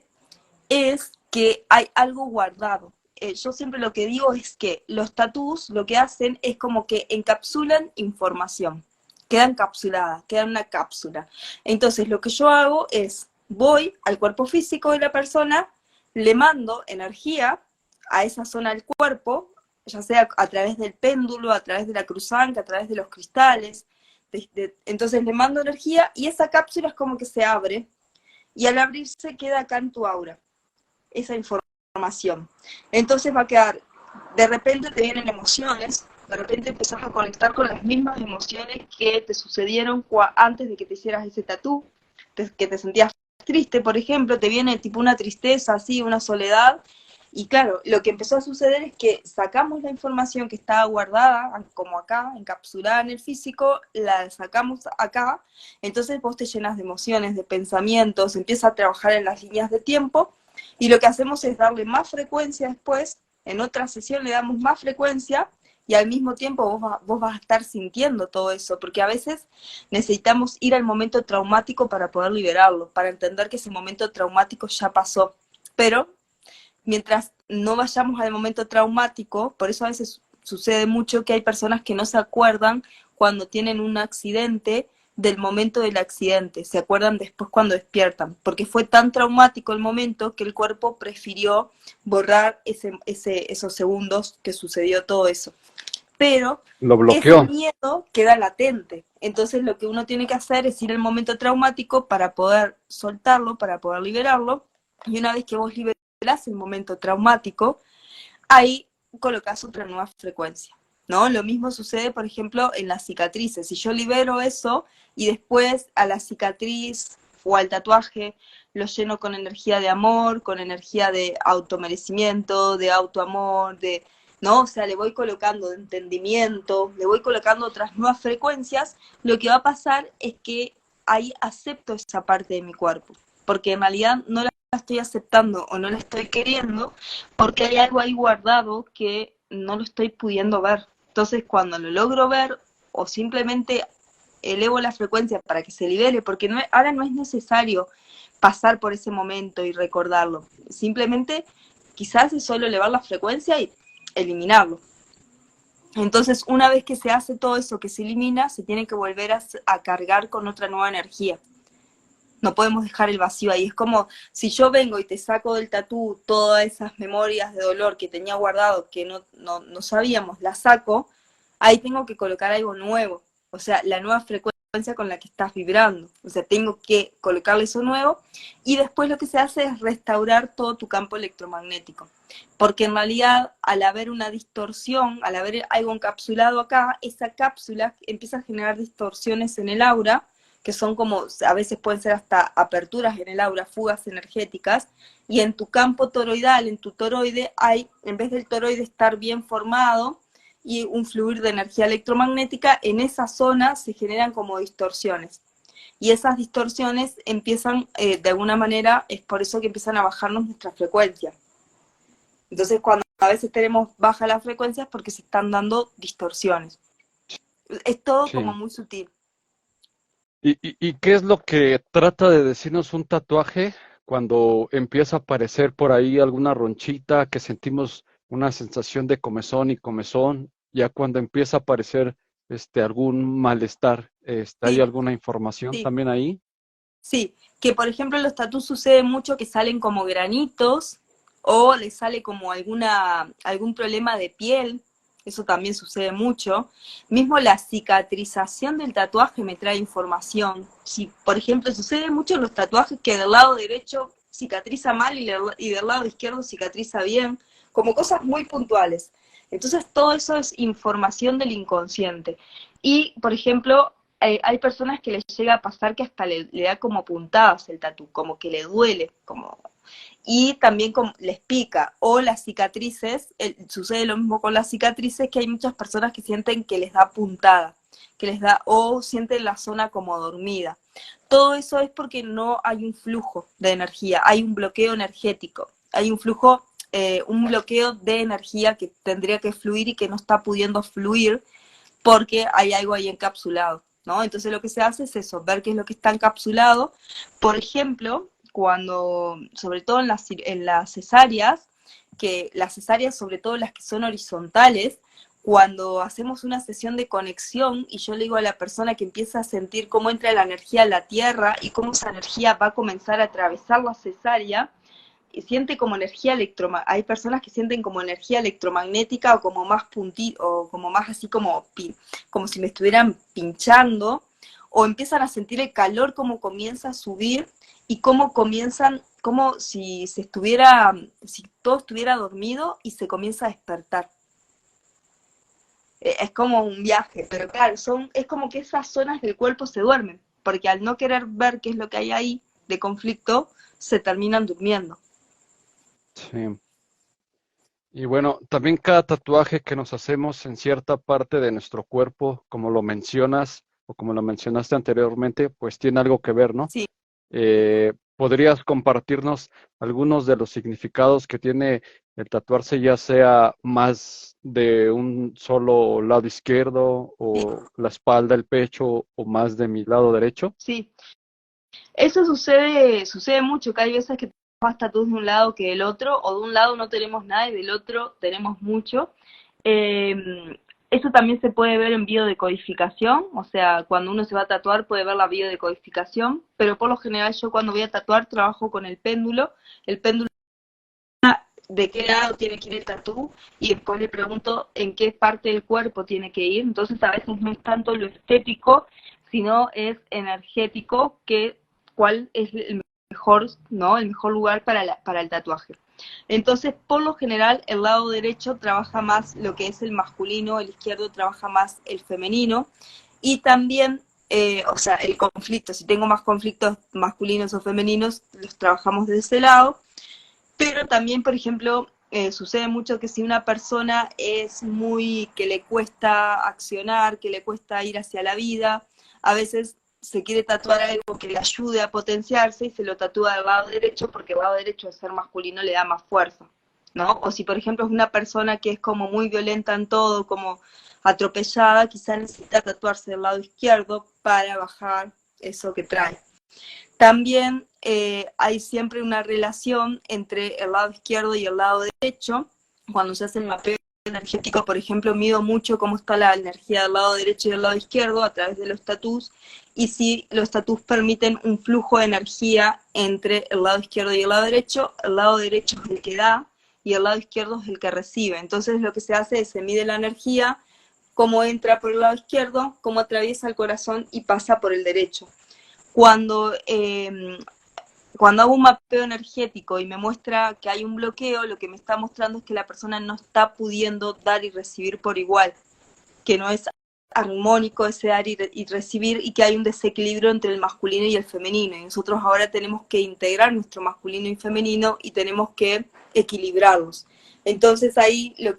es que hay algo guardado. Yo siempre lo que digo es que los tatús lo que hacen es como que encapsulan información, queda encapsulada, queda en una cápsula. Entonces lo que yo hago es, voy al cuerpo físico de la persona, le mando energía a esa zona del cuerpo, ya sea a través del péndulo, a través de la cruzanca, a través de los cristales. Entonces le mando energía y esa cápsula es como que se abre, y al abrirse queda acá en tu aura esa información. Entonces va a quedar, de repente te vienen emociones, de repente empezás a conectar con las mismas emociones que te sucedieron antes de que te hicieras ese tatú, que te sentías triste, por ejemplo, te viene tipo una tristeza así, una soledad, y claro, lo que empezó a suceder es que sacamos la información que estaba guardada, como acá, encapsulada en el físico, la sacamos acá, entonces vos te llenas de emociones, de pensamientos, empiezas a trabajar en las líneas de tiempo, y lo que hacemos es darle más frecuencia después, en otra sesión le damos más frecuencia, y al mismo tiempo vos vas a estar sintiendo todo eso, porque a veces necesitamos ir al momento traumático para poder liberarlo, para entender que ese momento traumático ya pasó. Pero mientras no vayamos al momento traumático, por eso a veces sucede mucho que hay personas que no se acuerdan cuando tienen un accidente del momento del accidente, se acuerdan después cuando despiertan, porque fue tan traumático el momento que el cuerpo prefirió borrar esos segundos que sucedió todo eso. Pero Lo ese bloqueó. miedo queda latente, entonces lo que uno tiene que hacer es ir al momento traumático para poder soltarlo, para poder liberarlo, y una vez que vos liberás el momento traumático, ahí colocas otra nueva frecuencia, ¿no? Lo mismo sucede, por ejemplo, en las cicatrices. Si yo libero eso y después a la cicatriz o al tatuaje lo lleno con energía de amor, con energía de automerecimiento, de autoamor, ¿no? O sea, le voy colocando de entendimiento, le voy colocando otras nuevas frecuencias, lo que va a pasar es que ahí acepto esa parte de mi cuerpo, porque en realidad no la estoy aceptando o no la estoy queriendo, porque hay algo ahí guardado que no lo estoy pudiendo ver. Entonces, cuando lo logro ver, o simplemente elevo la frecuencia para que se libere, porque ahora no es necesario pasar por ese momento y recordarlo. Simplemente, quizás es solo elevar la frecuencia y eliminarlo. Entonces, una vez que se hace todo eso, que se elimina, se tiene que volver a cargar con otra nueva energía. No podemos dejar el vacío ahí. Es como si yo vengo y te saco del tatú todas esas memorias de dolor que tenía guardado, que no sabíamos, las saco, ahí tengo que colocar algo nuevo. O sea, la nueva frecuencia con la que estás vibrando. O sea, tengo que colocarle eso nuevo, y después lo que se hace es restaurar todo tu campo electromagnético. Porque en realidad, al haber una distorsión, al haber algo encapsulado acá, esa cápsula empieza a generar distorsiones en el aura, que son como, a veces pueden ser hasta aperturas en el aura, fugas energéticas, y en tu campo toroidal, en tu toroide, hay, en vez del toroide estar bien formado y un fluir de energía electromagnética, en esa zona se generan como distorsiones. Y esas distorsiones empiezan, de alguna manera, es por eso que empiezan a bajarnos nuestra frecuencia. Entonces, cuando a veces tenemos baja la frecuencia es porque se están dando distorsiones. Es todo como Sí. muy sutil. ¿Y qué es lo que trata de decirnos un tatuaje cuando empieza a aparecer por ahí alguna ronchita, que sentimos una sensación de comezón y comezón, ya cuando empieza a aparecer algún malestar, ¿hay Sí, alguna información sí. también ahí? Sí, que por ejemplo en los tatús sucede mucho que salen como granitos, o les sale como algún problema de piel, eso también sucede mucho. Mismo la cicatrización del tatuaje me trae información. Si, por ejemplo, sucede mucho en los tatuajes que del lado derecho cicatriza mal y del lado izquierdo cicatriza bien, como cosas muy puntuales. Entonces todo eso es información del inconsciente. Y, por ejemplo, hay personas que les llega a pasar que hasta le da como puntadas el tatú, como que le duele, como y también les pica, o las cicatrices, sucede lo mismo con las cicatrices, que hay muchas personas que sienten que les da puntada, que les da, o sienten la zona como dormida. Todo eso es porque no hay un flujo de energía, hay un bloqueo energético, hay un flujo, un bloqueo de energía que tendría que fluir y que no está pudiendo fluir porque hay algo ahí encapsulado, ¿no? Entonces lo que se hace es eso, ver qué es lo que está encapsulado. Por ejemplo, cuando, sobre todo en las cesáreas, que las cesáreas, sobre todo las que son horizontales, cuando hacemos una sesión de conexión y yo le digo a la persona que empieza a sentir cómo entra la energía a la tierra y cómo esa energía va a comenzar a atravesar la cesárea, y siente como energía electromagnética, hay personas que sienten como energía electromagnética o como más o como más así como si me estuvieran pinchando, o empiezan a sentir el calor como comienza a subir y cómo comienzan, como si se estuviera, si todo estuviera dormido y se comienza a despertar. Es como un viaje, pero claro, es como que esas zonas del cuerpo se duermen, porque al no querer ver qué es lo que hay ahí de conflicto, se terminan durmiendo. Sí. Y bueno, también cada tatuaje que nos hacemos en cierta parte de nuestro cuerpo, como lo mencionas o como lo mencionaste anteriormente, pues tiene algo que ver, ¿no? Sí, ¿Podrías compartirnos algunos de los significados que tiene el tatuarse, ya sea más de un solo lado izquierdo sí, o la espalda, el pecho o más de mi lado derecho? sí. Eso sucede mucho, que hay veces que tenemos más tatuajes de un lado que del otro, o de un lado no tenemos nada y del otro tenemos mucho. Eso también se puede ver en biodecodificación, o sea, cuando uno se va a tatuar puede ver la biodecodificación, pero por lo general yo cuando voy a tatuar trabajo con el péndulo de qué lado tiene que ir el tatú y después le pregunto en qué parte del cuerpo tiene que ir. Entonces a veces no es tanto lo estético, sino es energético, que cuál es el mejor, ¿no? El mejor lugar para el tatuaje. Entonces, por lo general, el lado derecho trabaja más lo que es el masculino, el izquierdo trabaja más el femenino, y también, o sea, el conflicto, si tengo más conflictos masculinos o femeninos, los trabajamos de ese lado, pero también, por ejemplo, sucede mucho que si una persona es muy, que le cuesta accionar, que le cuesta ir hacia la vida, a veces se quiere tatuar algo que le ayude a potenciarse y se lo tatúa del lado derecho porque el lado derecho de ser masculino le da más fuerza, ¿no? O si, por ejemplo, es una persona que es como muy violenta en todo, como atropellada, quizá necesita tatuarse del lado izquierdo para bajar eso que trae. También hay siempre una relación entre el lado izquierdo y el lado derecho. Cuando se hace el mapeo energético, por ejemplo, mido mucho cómo está la energía del lado derecho y del lado izquierdo a través de los tatús, y si los tatús permiten un flujo de energía entre el lado izquierdo y el lado derecho es el que da y el lado izquierdo es el que recibe. Entonces lo que se hace es se mide la energía, cómo entra por el lado izquierdo, cómo atraviesa el corazón y pasa por el derecho. Cuando, cuando hago un mapeo energético y me muestra que hay un bloqueo, lo que me está mostrando es que la persona no está pudiendo dar y recibir por igual, que no es armónico ese dar y recibir, y que hay un desequilibrio entre el masculino y el femenino. Y nosotros ahora tenemos que integrar nuestro masculino y femenino y tenemos que equilibrarlos. Entonces ahí lo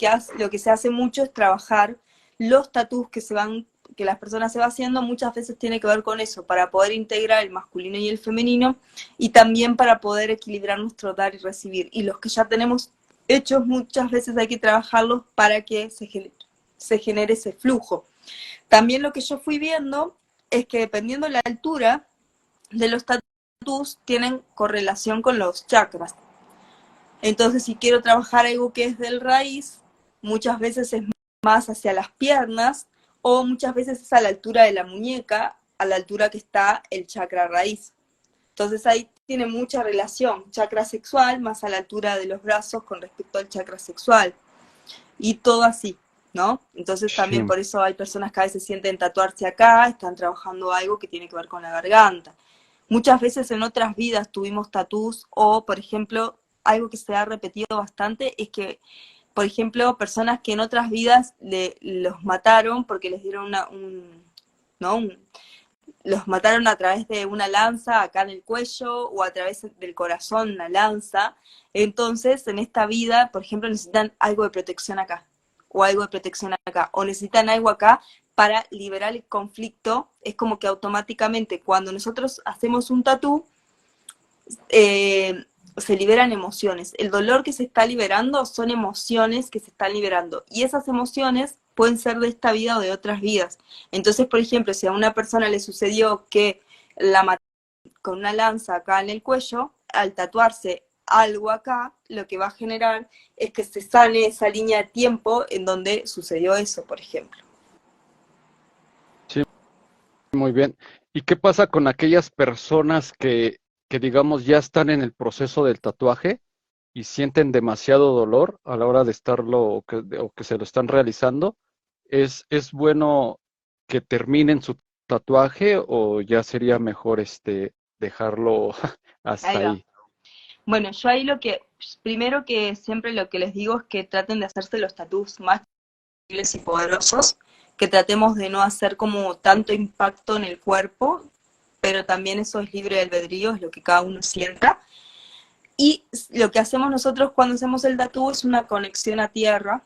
que se hace mucho es trabajar los tatús que las personas se van haciendo, muchas veces tiene que ver con eso, para poder integrar el masculino y el femenino, y también para poder equilibrar nuestro dar y recibir. Y los que ya tenemos hechos, muchas veces hay que trabajarlos para que se genere ese flujo. También lo que yo fui viendo es que dependiendo de la altura de los tatús, tienen correlación con los chakras. Entonces, si quiero trabajar algo que es del raíz, muchas veces es más hacia las piernas, o muchas veces es a la altura de la muñeca, a la altura que está el chakra raíz. Entonces ahí tiene mucha relación, chakra sexual más a la altura de los brazos con respecto al chakra sexual. Y todo así, ¿no? Entonces Sí, también por eso hay personas que a veces sienten tatuarse acá, están trabajando algo que tiene que ver con la garganta. Muchas veces en otras vidas tuvimos tatús, o, por ejemplo, algo que se ha repetido bastante es que por ejemplo, personas que en otras vidas los mataron porque les dieron ¿no? Los mataron a través de una lanza acá en el cuello o a través del corazón, una lanza. Entonces, en esta vida, por ejemplo, necesitan algo de protección acá, o algo de protección acá, o necesitan algo acá para liberar el conflicto. Es como que automáticamente cuando nosotros hacemos un tatú, se liberan emociones. El dolor que se está liberando son emociones que se están liberando. Y esas emociones pueden ser de esta vida o de otras vidas. Entonces, por ejemplo, si a una persona le sucedió que la mató con una lanza acá en el cuello, al tatuarse algo acá, lo que va a generar es que se sane esa línea de tiempo en donde sucedió eso, por ejemplo. Sí, muy bien. ¿Y qué pasa con aquellas personas que digamos ya están en el proceso del tatuaje y sienten demasiado dolor a la hora de estarlo o que se lo están realizando? Es bueno que terminen su tatuaje o ya sería mejor dejarlo hasta Ahí va. ahí? Bueno, yo ahí primero que siempre lo que les digo es que traten de hacerse los tatús más y poderosos, que tratemos de no hacer como tanto impacto en el cuerpo, pero también eso es libre de albedrío, es lo que cada uno sienta. Y lo que hacemos nosotros cuando hacemos el tatú es una conexión a tierra,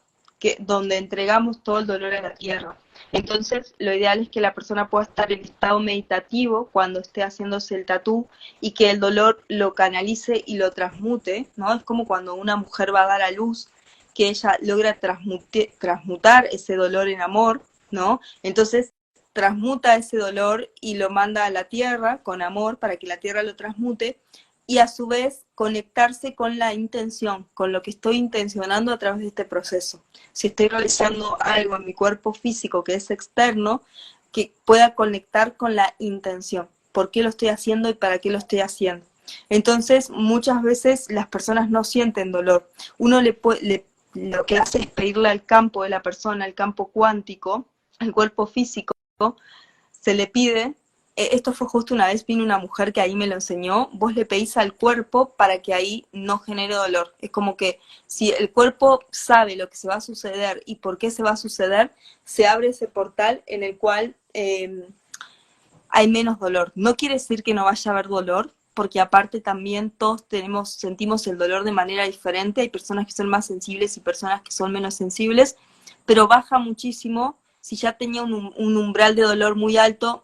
donde entregamos todo el dolor a la tierra. Entonces, lo ideal es que la persona pueda estar en estado meditativo cuando esté haciéndose el tatú y que el dolor lo canalice y lo transmute, ¿no? Es como cuando una mujer va a dar a luz, que ella logra transmutar ese dolor en amor, ¿no? Entonces, transmuta ese dolor y lo manda a la tierra con amor para que la tierra lo transmute y a su vez conectarse con la intención, con lo que estoy intencionando a través de este proceso. Si estoy realizando algo en mi cuerpo físico que es externo, que pueda conectar con la intención. ¿Por qué lo estoy haciendo y para qué lo estoy haciendo? Entonces, muchas veces las personas no sienten dolor. Uno lo que hace es pedirle al campo de la persona, al campo cuántico, al cuerpo físico, se le pide, esto fue justo una vez, vino una mujer que ahí me lo enseñó, vos le pedís al cuerpo para que ahí no genere dolor. Es como que si el cuerpo sabe lo que se va a suceder y por qué se va a suceder, se abre ese portal en el cual hay menos dolor. No quiere decir que no vaya a haber dolor, porque aparte también todos sentimos el dolor de manera diferente, hay personas que son más sensibles y personas que son menos sensibles, pero baja muchísimo. Si ya tenía un umbral de dolor muy alto,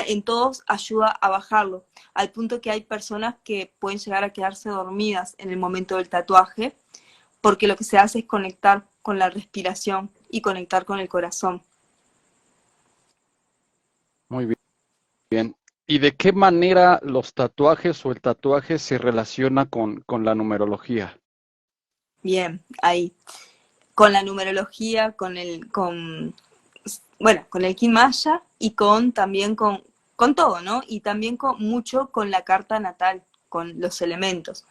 en todos ayuda a bajarlo, al punto que hay personas que pueden llegar a quedarse dormidas en el momento del tatuaje, porque lo que se hace es conectar con la respiración y conectar con el corazón. Muy bien. ¿Y de qué manera los tatuajes o el tatuaje se relaciona con la numerología? Bien, ahí. Con la numerología, bueno, con el Kimaya y también con todo, ¿no? Y también mucho con la carta natal, con los elementos.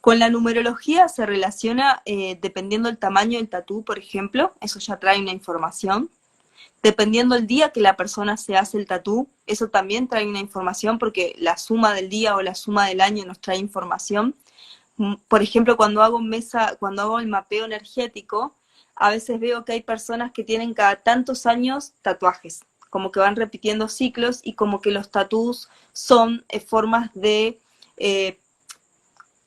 Con la numerología se relaciona dependiendo del tamaño del tatú, por ejemplo, eso ya trae una información. Dependiendo el día que la persona se hace el tatú, eso también trae una información porque la suma del día o la suma del año nos trae información. Por ejemplo, cuando hago el mapeo energético, a veces veo que hay personas que tienen cada tantos años tatuajes, como que van repitiendo ciclos y como que los tatús son formas eh,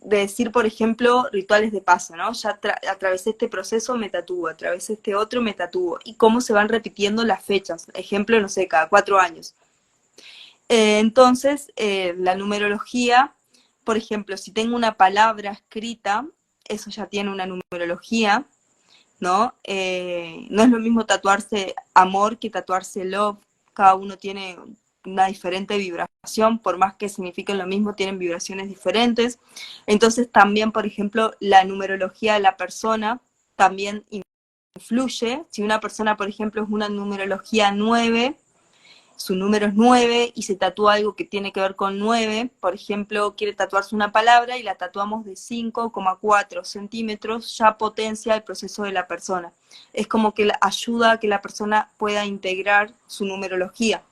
de decir, por ejemplo, rituales de paso, ¿no? Ya atravesé este proceso, me tatúo, atravesé este otro, me tatúo, y cómo se van repitiendo las fechas. Ejemplo, no sé, cada 4 años. Entonces, la numerología, por ejemplo, si tengo una palabra escrita, eso ya tiene una numerología, ¿no? No es lo mismo tatuarse amor que tatuarse love, cada uno tiene una diferente vibración, por más que signifiquen lo mismo, tienen vibraciones diferentes. Entonces también, por ejemplo, la numerología de la persona también influye. Si una persona, por ejemplo, es una numerología 9, su número es 9 y se tatúa algo que tiene que ver con 9, por ejemplo, quiere tatuarse una palabra y la tatuamos de 5,4 centímetros, ya potencia el proceso de la persona. Es como que ayuda a que la persona pueda integrar su numerología.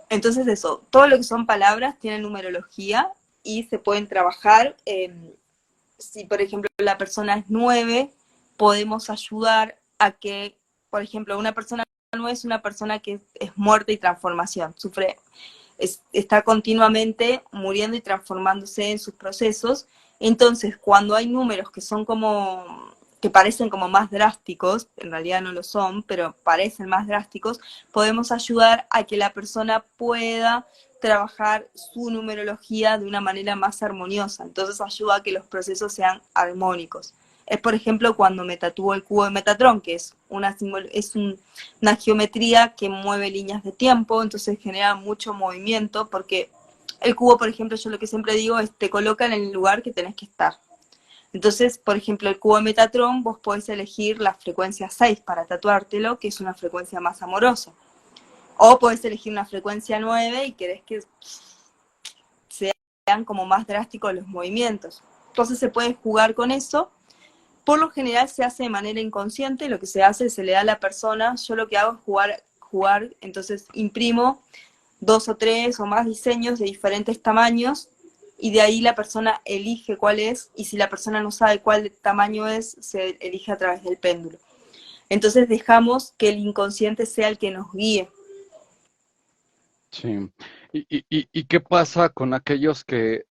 Entonces eso, todo lo que son palabras tiene numerología y se pueden trabajar. si por ejemplo la persona es 9, podemos ayudar a que, por ejemplo, una persona 9 es una persona que es muerte y transformación, sufre, está continuamente muriendo y transformándose en sus procesos. Entonces, cuando hay números que son como, que parecen como más drásticos, en realidad no lo son, pero parecen más drásticos, podemos ayudar a que la persona pueda trabajar su numerología de una manera más armoniosa. Entonces ayuda a que los procesos sean armónicos. Es, por ejemplo, cuando me tatúo el cubo de Metatron, que es una geometría que mueve líneas de tiempo, entonces genera mucho movimiento, porque el cubo, por ejemplo, yo lo que siempre digo es te coloca en el lugar que tenés que estar. Entonces, por ejemplo, el cubo de Metatron, vos podés elegir la frecuencia 6 para tatuártelo, que es una frecuencia más amorosa. O podés elegir una frecuencia 9 y querés que sean como más drásticos los movimientos. Entonces se puede jugar con eso. Por lo general se hace de manera inconsciente, lo que se hace es se le da a la persona, yo lo que hago es jugar, entonces imprimo 2 o 3 o más diseños de diferentes tamaños y de ahí la persona elige cuál es, y si la persona no sabe cuál tamaño es, se elige a través del péndulo. Entonces dejamos que el inconsciente sea el que nos guíe. Sí. ¿Y qué pasa con aquellos que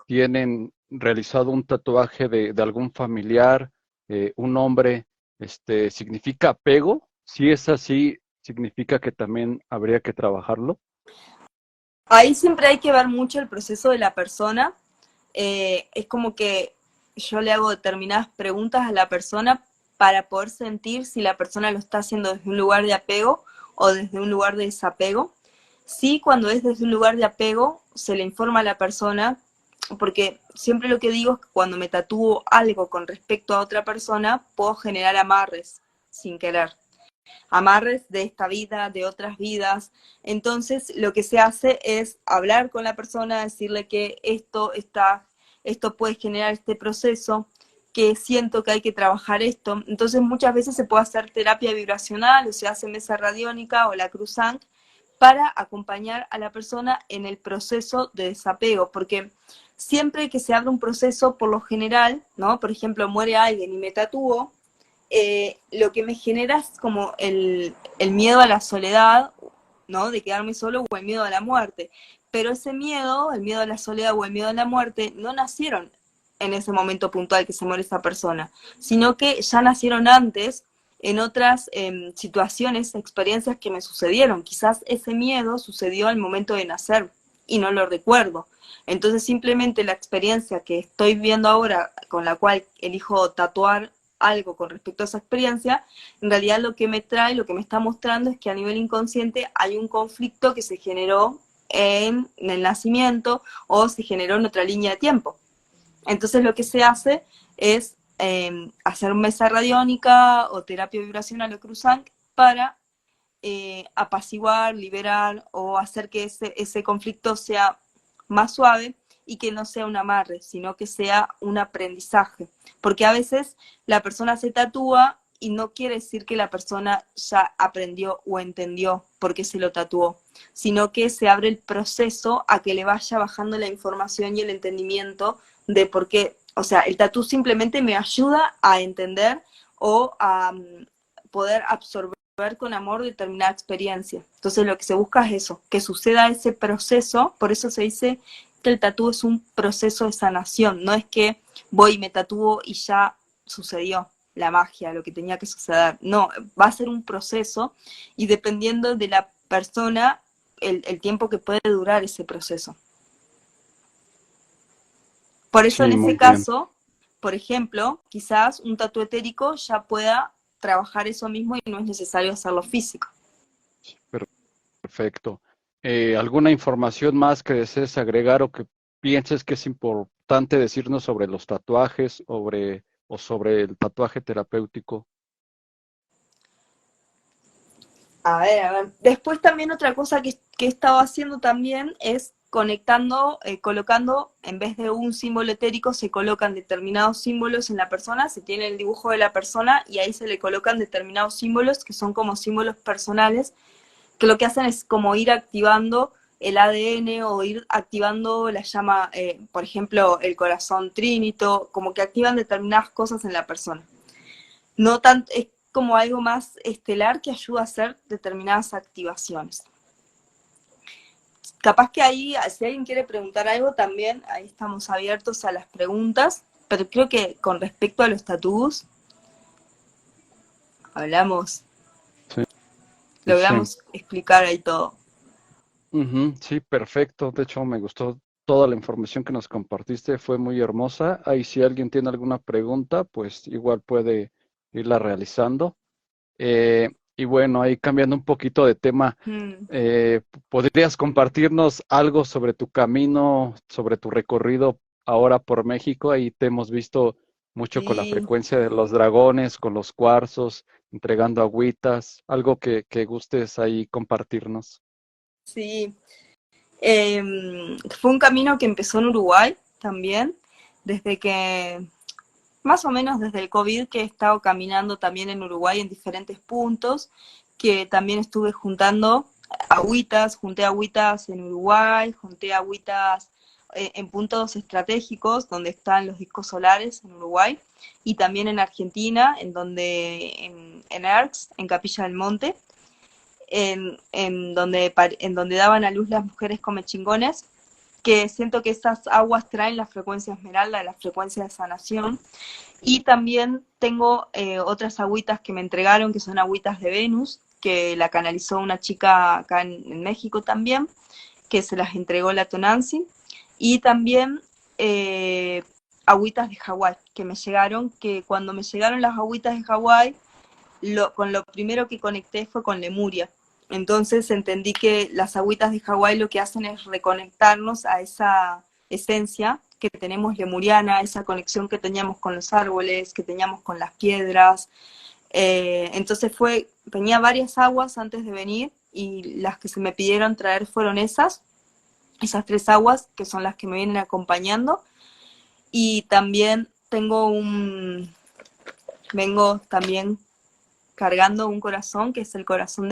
tienen realizado un tatuaje de algún familiar, un hombre, significa apego? Si es así, ¿significa que también habría que trabajarlo? Ahí siempre hay que ver mucho el proceso de la persona. Es como que yo le hago determinadas preguntas a la persona para poder sentir si la persona lo está haciendo desde un lugar de apego o desde un lugar de desapego. Sí, cuando es desde un lugar de apego, se le informa a la persona, porque siempre lo que digo es que cuando me tatúo algo con respecto a otra persona, puedo generar amarres sin querer, amarres de esta vida, de otras vidas. Entonces, lo que se hace es hablar con la persona, decirle que esto puede generar este proceso, que siento que hay que trabajar esto. Entonces, muchas veces se puede hacer terapia vibracional, o se hace mesa radiónica o la cruzan para acompañar a la persona en el proceso de desapego, porque siempre que se abre un proceso, por lo general, ¿no? Por ejemplo, muere alguien y me tatúo, lo que me genera es como el miedo a la soledad, ¿no? De quedarme solo, o el miedo a la muerte. Pero ese miedo, el miedo a la soledad o el miedo a la muerte, no nacieron en ese momento puntual que se muere esa persona, sino que ya nacieron antes en otras situaciones, experiencias que me sucedieron. Quizás ese miedo sucedió al momento de nacer y no lo recuerdo. Entonces simplemente la experiencia que estoy viviendo ahora, con la cual elijo tatuar algo con respecto a esa experiencia, en realidad lo que me trae, lo que me está mostrando es que a nivel inconsciente hay un conflicto que se generó en el nacimiento o se generó en otra línea de tiempo. Entonces lo que se hace es hacer mesa radiónica o terapia vibracional o cruzan para apaciguar, liberar o hacer que ese conflicto sea más suave y que no sea un amarre, sino que sea un aprendizaje. Porque a veces la persona se tatúa y no quiere decir que la persona ya aprendió o entendió por qué se lo tatuó, sino que se abre el proceso a que le vaya bajando la información y el entendimiento de por qué. O sea, el tatú simplemente me ayuda a entender o a poder absorber con amor determinada experiencia. Entonces lo que se busca es eso, que suceda ese proceso. Por eso se dice que el tatú es un proceso de sanación, no es que voy y me tatúo y ya sucedió la magia, lo que tenía que suceder. No, va a ser un proceso y dependiendo de la persona, el tiempo que puede durar ese proceso. Por eso en Sí, ese muy bien. caso, por ejemplo, quizás un tatu etérico ya pueda trabajar eso mismo y no es necesario hacerlo físico. Perfecto. ¿Alguna información más que desees agregar o que pienses que es importante decirnos sobre los tatuajes o sobre el tatuaje terapéutico? A ver. Después también otra cosa que he estado haciendo también es conectando, colocando, en vez de un símbolo etérico, se colocan determinados símbolos en la persona, se tiene el dibujo de la persona y ahí se le colocan determinados símbolos que son como símbolos personales, que lo que hacen es como ir activando el ADN o ir activando la llama, por ejemplo, el corazón trínito, como que activan determinadas cosas en la persona. No tanto, es como algo más estelar que ayuda a hacer determinadas activaciones. Capaz que ahí, si alguien quiere preguntar algo, también ahí estamos abiertos a las preguntas, pero creo que con respecto a los tatús, hablamos, Sí, sí. logramos explicar ahí todo. Ujú, sí, perfecto. De hecho, me gustó toda la información que nos compartiste, fue muy hermosa. Ahí si alguien tiene alguna pregunta, pues igual puede irla realizando. Y bueno, ahí cambiando un poquito de tema, Mm, ¿podrías compartirnos algo sobre tu camino, sobre tu recorrido ahora por México? Ahí te hemos visto mucho con la sí, frecuencia de los dragones, con los cuarzos, entregando agüitas, algo que gustes ahí compartirnos. sí. Fue un camino que empezó en Uruguay también, desde que, más o menos desde el COVID, que he estado caminando también en Uruguay en diferentes puntos, que también estuve juntando agüitas, junté agüitas en Uruguay, junté agüitas en puntos estratégicos donde están los discos solares en Uruguay, y también en Argentina, en Erx, en Capilla del Monte, en donde daban a luz las mujeres come chingones, que siento que esas aguas traen la frecuencia esmeralda, la frecuencia de sanación. Y también tengo otras agüitas que me entregaron, que son agüitas de Venus, que la canalizó una chica acá en México también, que se las entregó la Tonancy. Y también eh, agüitas de Hawái, que me llegaron, que cuando me llegaron las agüitas de Hawái, con lo primero que conecté fue con Lemuria. Entonces entendí que las agüitas de Hawái lo que hacen es reconectarnos a esa esencia que tenemos lemuriana, esa conexión que teníamos con los árboles, que teníamos con las piedras. Entonces tenía varias aguas antes de venir y las que se me pidieron traer fueron esas tres aguas que son las que me vienen acompañando. Y también vengo también cargando un corazón, que es el corazón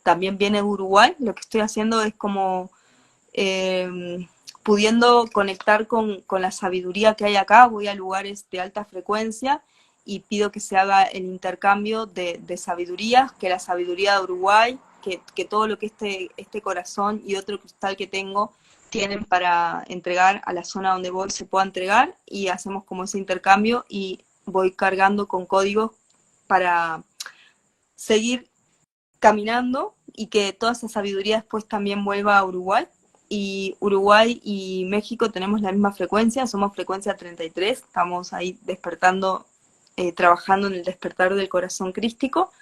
también viene de Uruguay. Lo que estoy haciendo es como eh, pudiendo conectar con la sabiduría que hay acá. Voy a lugares de alta frecuencia y pido que se haga el intercambio de sabidurías, que la sabiduría de Uruguay, que todo lo que este corazón y otro cristal que tengo tienen para entregar a la zona donde voy se pueda entregar, y hacemos como ese intercambio y voy cargando con códigos para seguir caminando y que toda esa sabiduría después también vuelva a Uruguay. Y Uruguay y México tenemos la misma frecuencia, somos frecuencia 33, estamos ahí despertando, trabajando en el despertar del corazón crístico.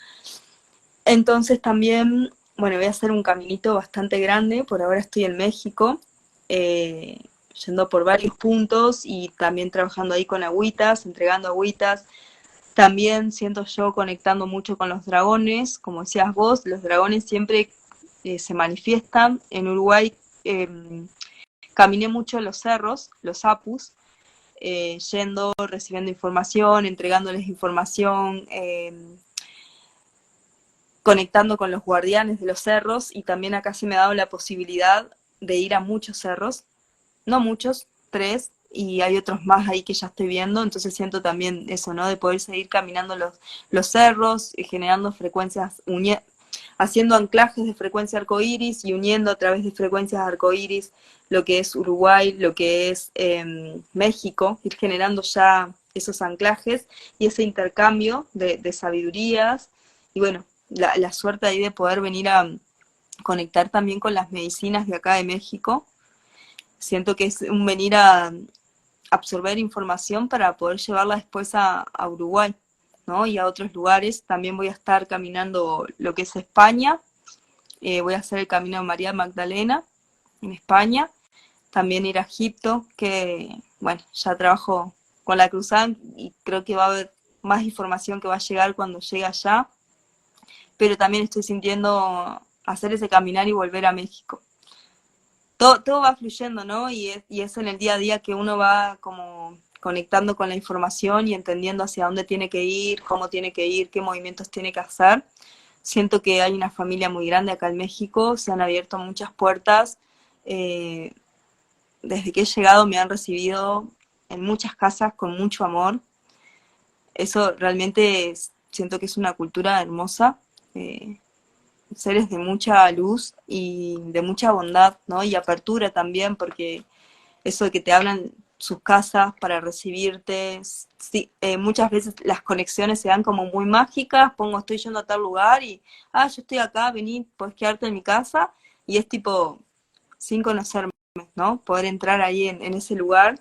Entonces también, bueno, voy a hacer un caminito bastante grande, por ahora estoy en México, eh, yendo por varios puntos y también trabajando ahí con agüitas, entregando agüitas. También siento yo conectando mucho con los dragones, como decías vos, los dragones siempre se manifiestan. En Uruguay caminé mucho en los cerros, los apus, yendo, recibiendo información, entregándoles información, conectando con los guardianes de los cerros, y también acá se me ha dado la posibilidad de ir a muchos cerros, no muchos, tres, y hay otros más ahí que ya estoy viendo, entonces siento también eso, ¿no? De poder seguir caminando los cerros, generando frecuencias, haciendo anclajes de frecuencia arcoíris y uniendo a través de frecuencias arcoíris lo que es Uruguay, lo que es México, ir generando ya esos anclajes y ese intercambio de sabidurías, y bueno, la suerte ahí de poder venir a conectar también con las medicinas de acá de México. Siento que es un venir a absorber información para poder llevarla después a Uruguay, ¿no? Y a otros lugares. También voy a estar caminando lo que es España, voy a hacer el camino de María Magdalena en España, también ir a Egipto, que bueno, ya trabajo con la cruzada y creo que va a haber más información que va a llegar cuando llegue allá, pero también estoy sintiendo hacer ese caminar y volver a México. Todo va fluyendo, ¿no? Y es en el día a día que uno va como conectando con la información y entendiendo hacia dónde tiene que ir, cómo tiene que ir, qué movimientos tiene que hacer. Siento que hay una familia muy grande acá en México, se han abierto muchas puertas. Eh, Desde que he llegado me han recibido en muchas casas con mucho amor. Eso realmente siento que es una cultura hermosa. Eh, Seres de mucha luz y de mucha bondad, ¿no? Y apertura también, porque eso de que te hablan sus casas para recibirte, sí, muchas veces las conexiones se dan como muy mágicas, pongo estoy yendo a tal lugar y, yo estoy acá, vení, puedes quedarte en mi casa, y es tipo, sin conocerme, ¿no? Poder entrar ahí en ese lugar,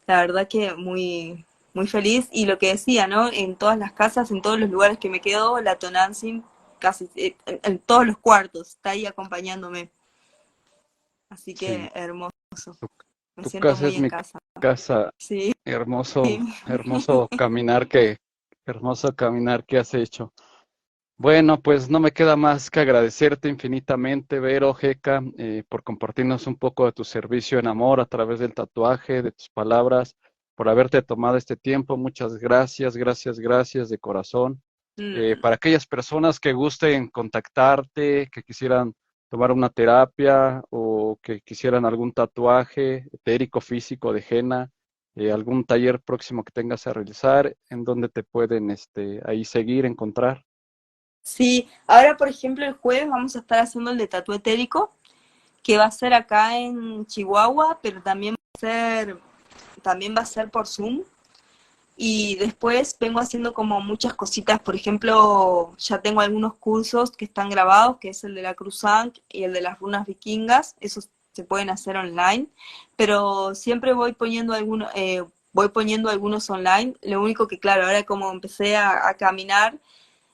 la verdad que muy, muy feliz, y lo que decía, ¿no? En todas las casas, en todos los lugares que me quedo, la Tonantzin casi, en todos los cuartos, está ahí acompañándome, así Sí, que hermoso, tu, me tu siento casa muy es en mi casa. casa. Sí, Hermoso, sí. hermoso caminar que has hecho. Bueno, pues no me queda más que agradecerte infinitamente, Vero, Jeca, por compartirnos un poco de tu servicio en amor a través del tatuaje, de tus palabras, por haberte tomado este tiempo. Muchas gracias, gracias, gracias de corazón. Mm, Para aquellas personas que gusten contactarte, que quisieran tomar una terapia o que quisieran algún tatuaje etérico, físico, de henna, algún taller próximo que tengas a realizar, ¿en dónde te pueden ahí seguir, encontrar? sí, ahora por ejemplo el jueves vamos a estar haciendo el de tatu etérico, que va a ser acá en Chihuahua, pero también va a ser por Zoom. Y después vengo haciendo como muchas cositas, por ejemplo, ya tengo algunos cursos que están grabados, que es el de la Cruzanc y el de las runas vikingas, esos se pueden hacer online, pero siempre voy poniendo algunos online. Lo único que, claro, ahora como empecé a caminar,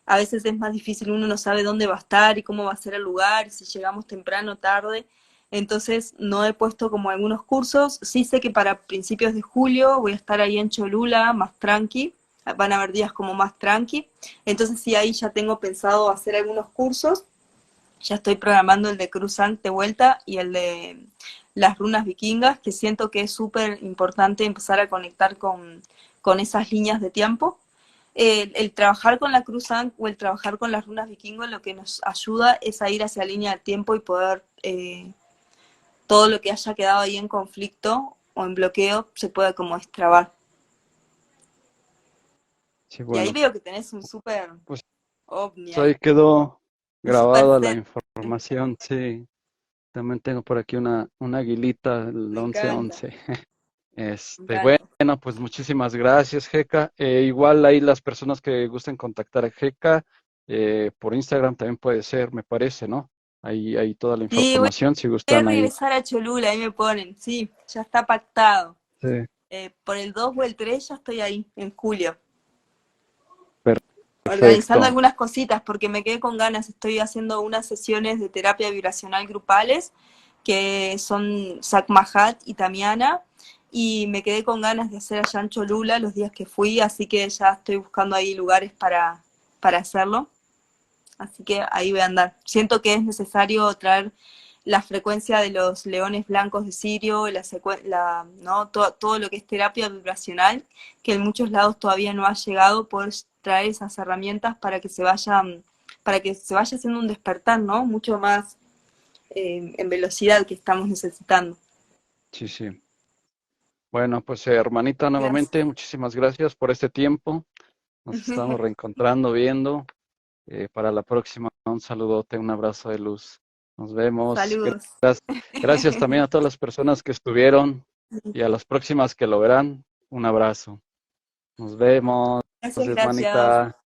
a veces es más difícil, uno no sabe dónde va a estar y cómo va a ser el lugar, si llegamos temprano o tarde. Entonces no he puesto como algunos cursos. Sí sé que para principios de julio voy a estar ahí en Cholula, más tranqui. Van a haber días como más tranqui. Entonces sí, ahí ya tengo pensado hacer algunos cursos. Ya estoy programando el de Cruzant de vuelta y el de las runas vikingas, que siento que es súper importante empezar a conectar con esas líneas de tiempo. El trabajar con la Cruzan o el trabajar con las runas vikingos lo que nos ayuda es a ir hacia línea de tiempo y poder todo lo que haya quedado ahí en conflicto o en bloqueo se pueda como destrabar. Sí, Y ahí bueno, veo que tenés un súper pues ovni ahí ahí, quedó un súper grabada la set. información, sí. También tengo por aquí una aguilita, el Me encanta, 1111. me Bueno, encanta. pues muchísimas gracias, Jeca. Igual ahí las personas que gusten contactar a Jeca por Instagram también puede ser, me parece, ¿no? Ahí toda la Sí, voy información, si a gustan ahí. regresar a Cholula, ahí me ponen. Sí, ya está pactado. Sí, Por el 2 o el 3 ya estoy ahí, en julio. Organizando perfecto. algunas cositas porque me quedé con ganas. Estoy haciendo unas sesiones de terapia vibracional grupales que son Sac Mahat y Tamiana, y me quedé con ganas de hacer allá en Cholula los días que fui, así que ya estoy buscando ahí lugares para hacerlo. Así que ahí voy a andar. Siento que es necesario traer la frecuencia de los leones blancos de Sirio, ¿no? Todo lo que es terapia vibracional, que en muchos lados todavía no ha llegado, poder traer esas herramientas para que se vaya haciendo un despertar, ¿no? Mucho más en velocidad que estamos necesitando. Sí, sí. Bueno, pues hermanita, Gracias. nuevamente, muchísimas gracias por este tiempo. Nos estamos reencontrando, viendo. Para la próxima, un saludote, un abrazo de luz. Nos vemos. Saludos. Gracias también a todas las personas que estuvieron y a las próximas que lo verán. Un abrazo. Nos vemos, Gracias, gracias. hermanita.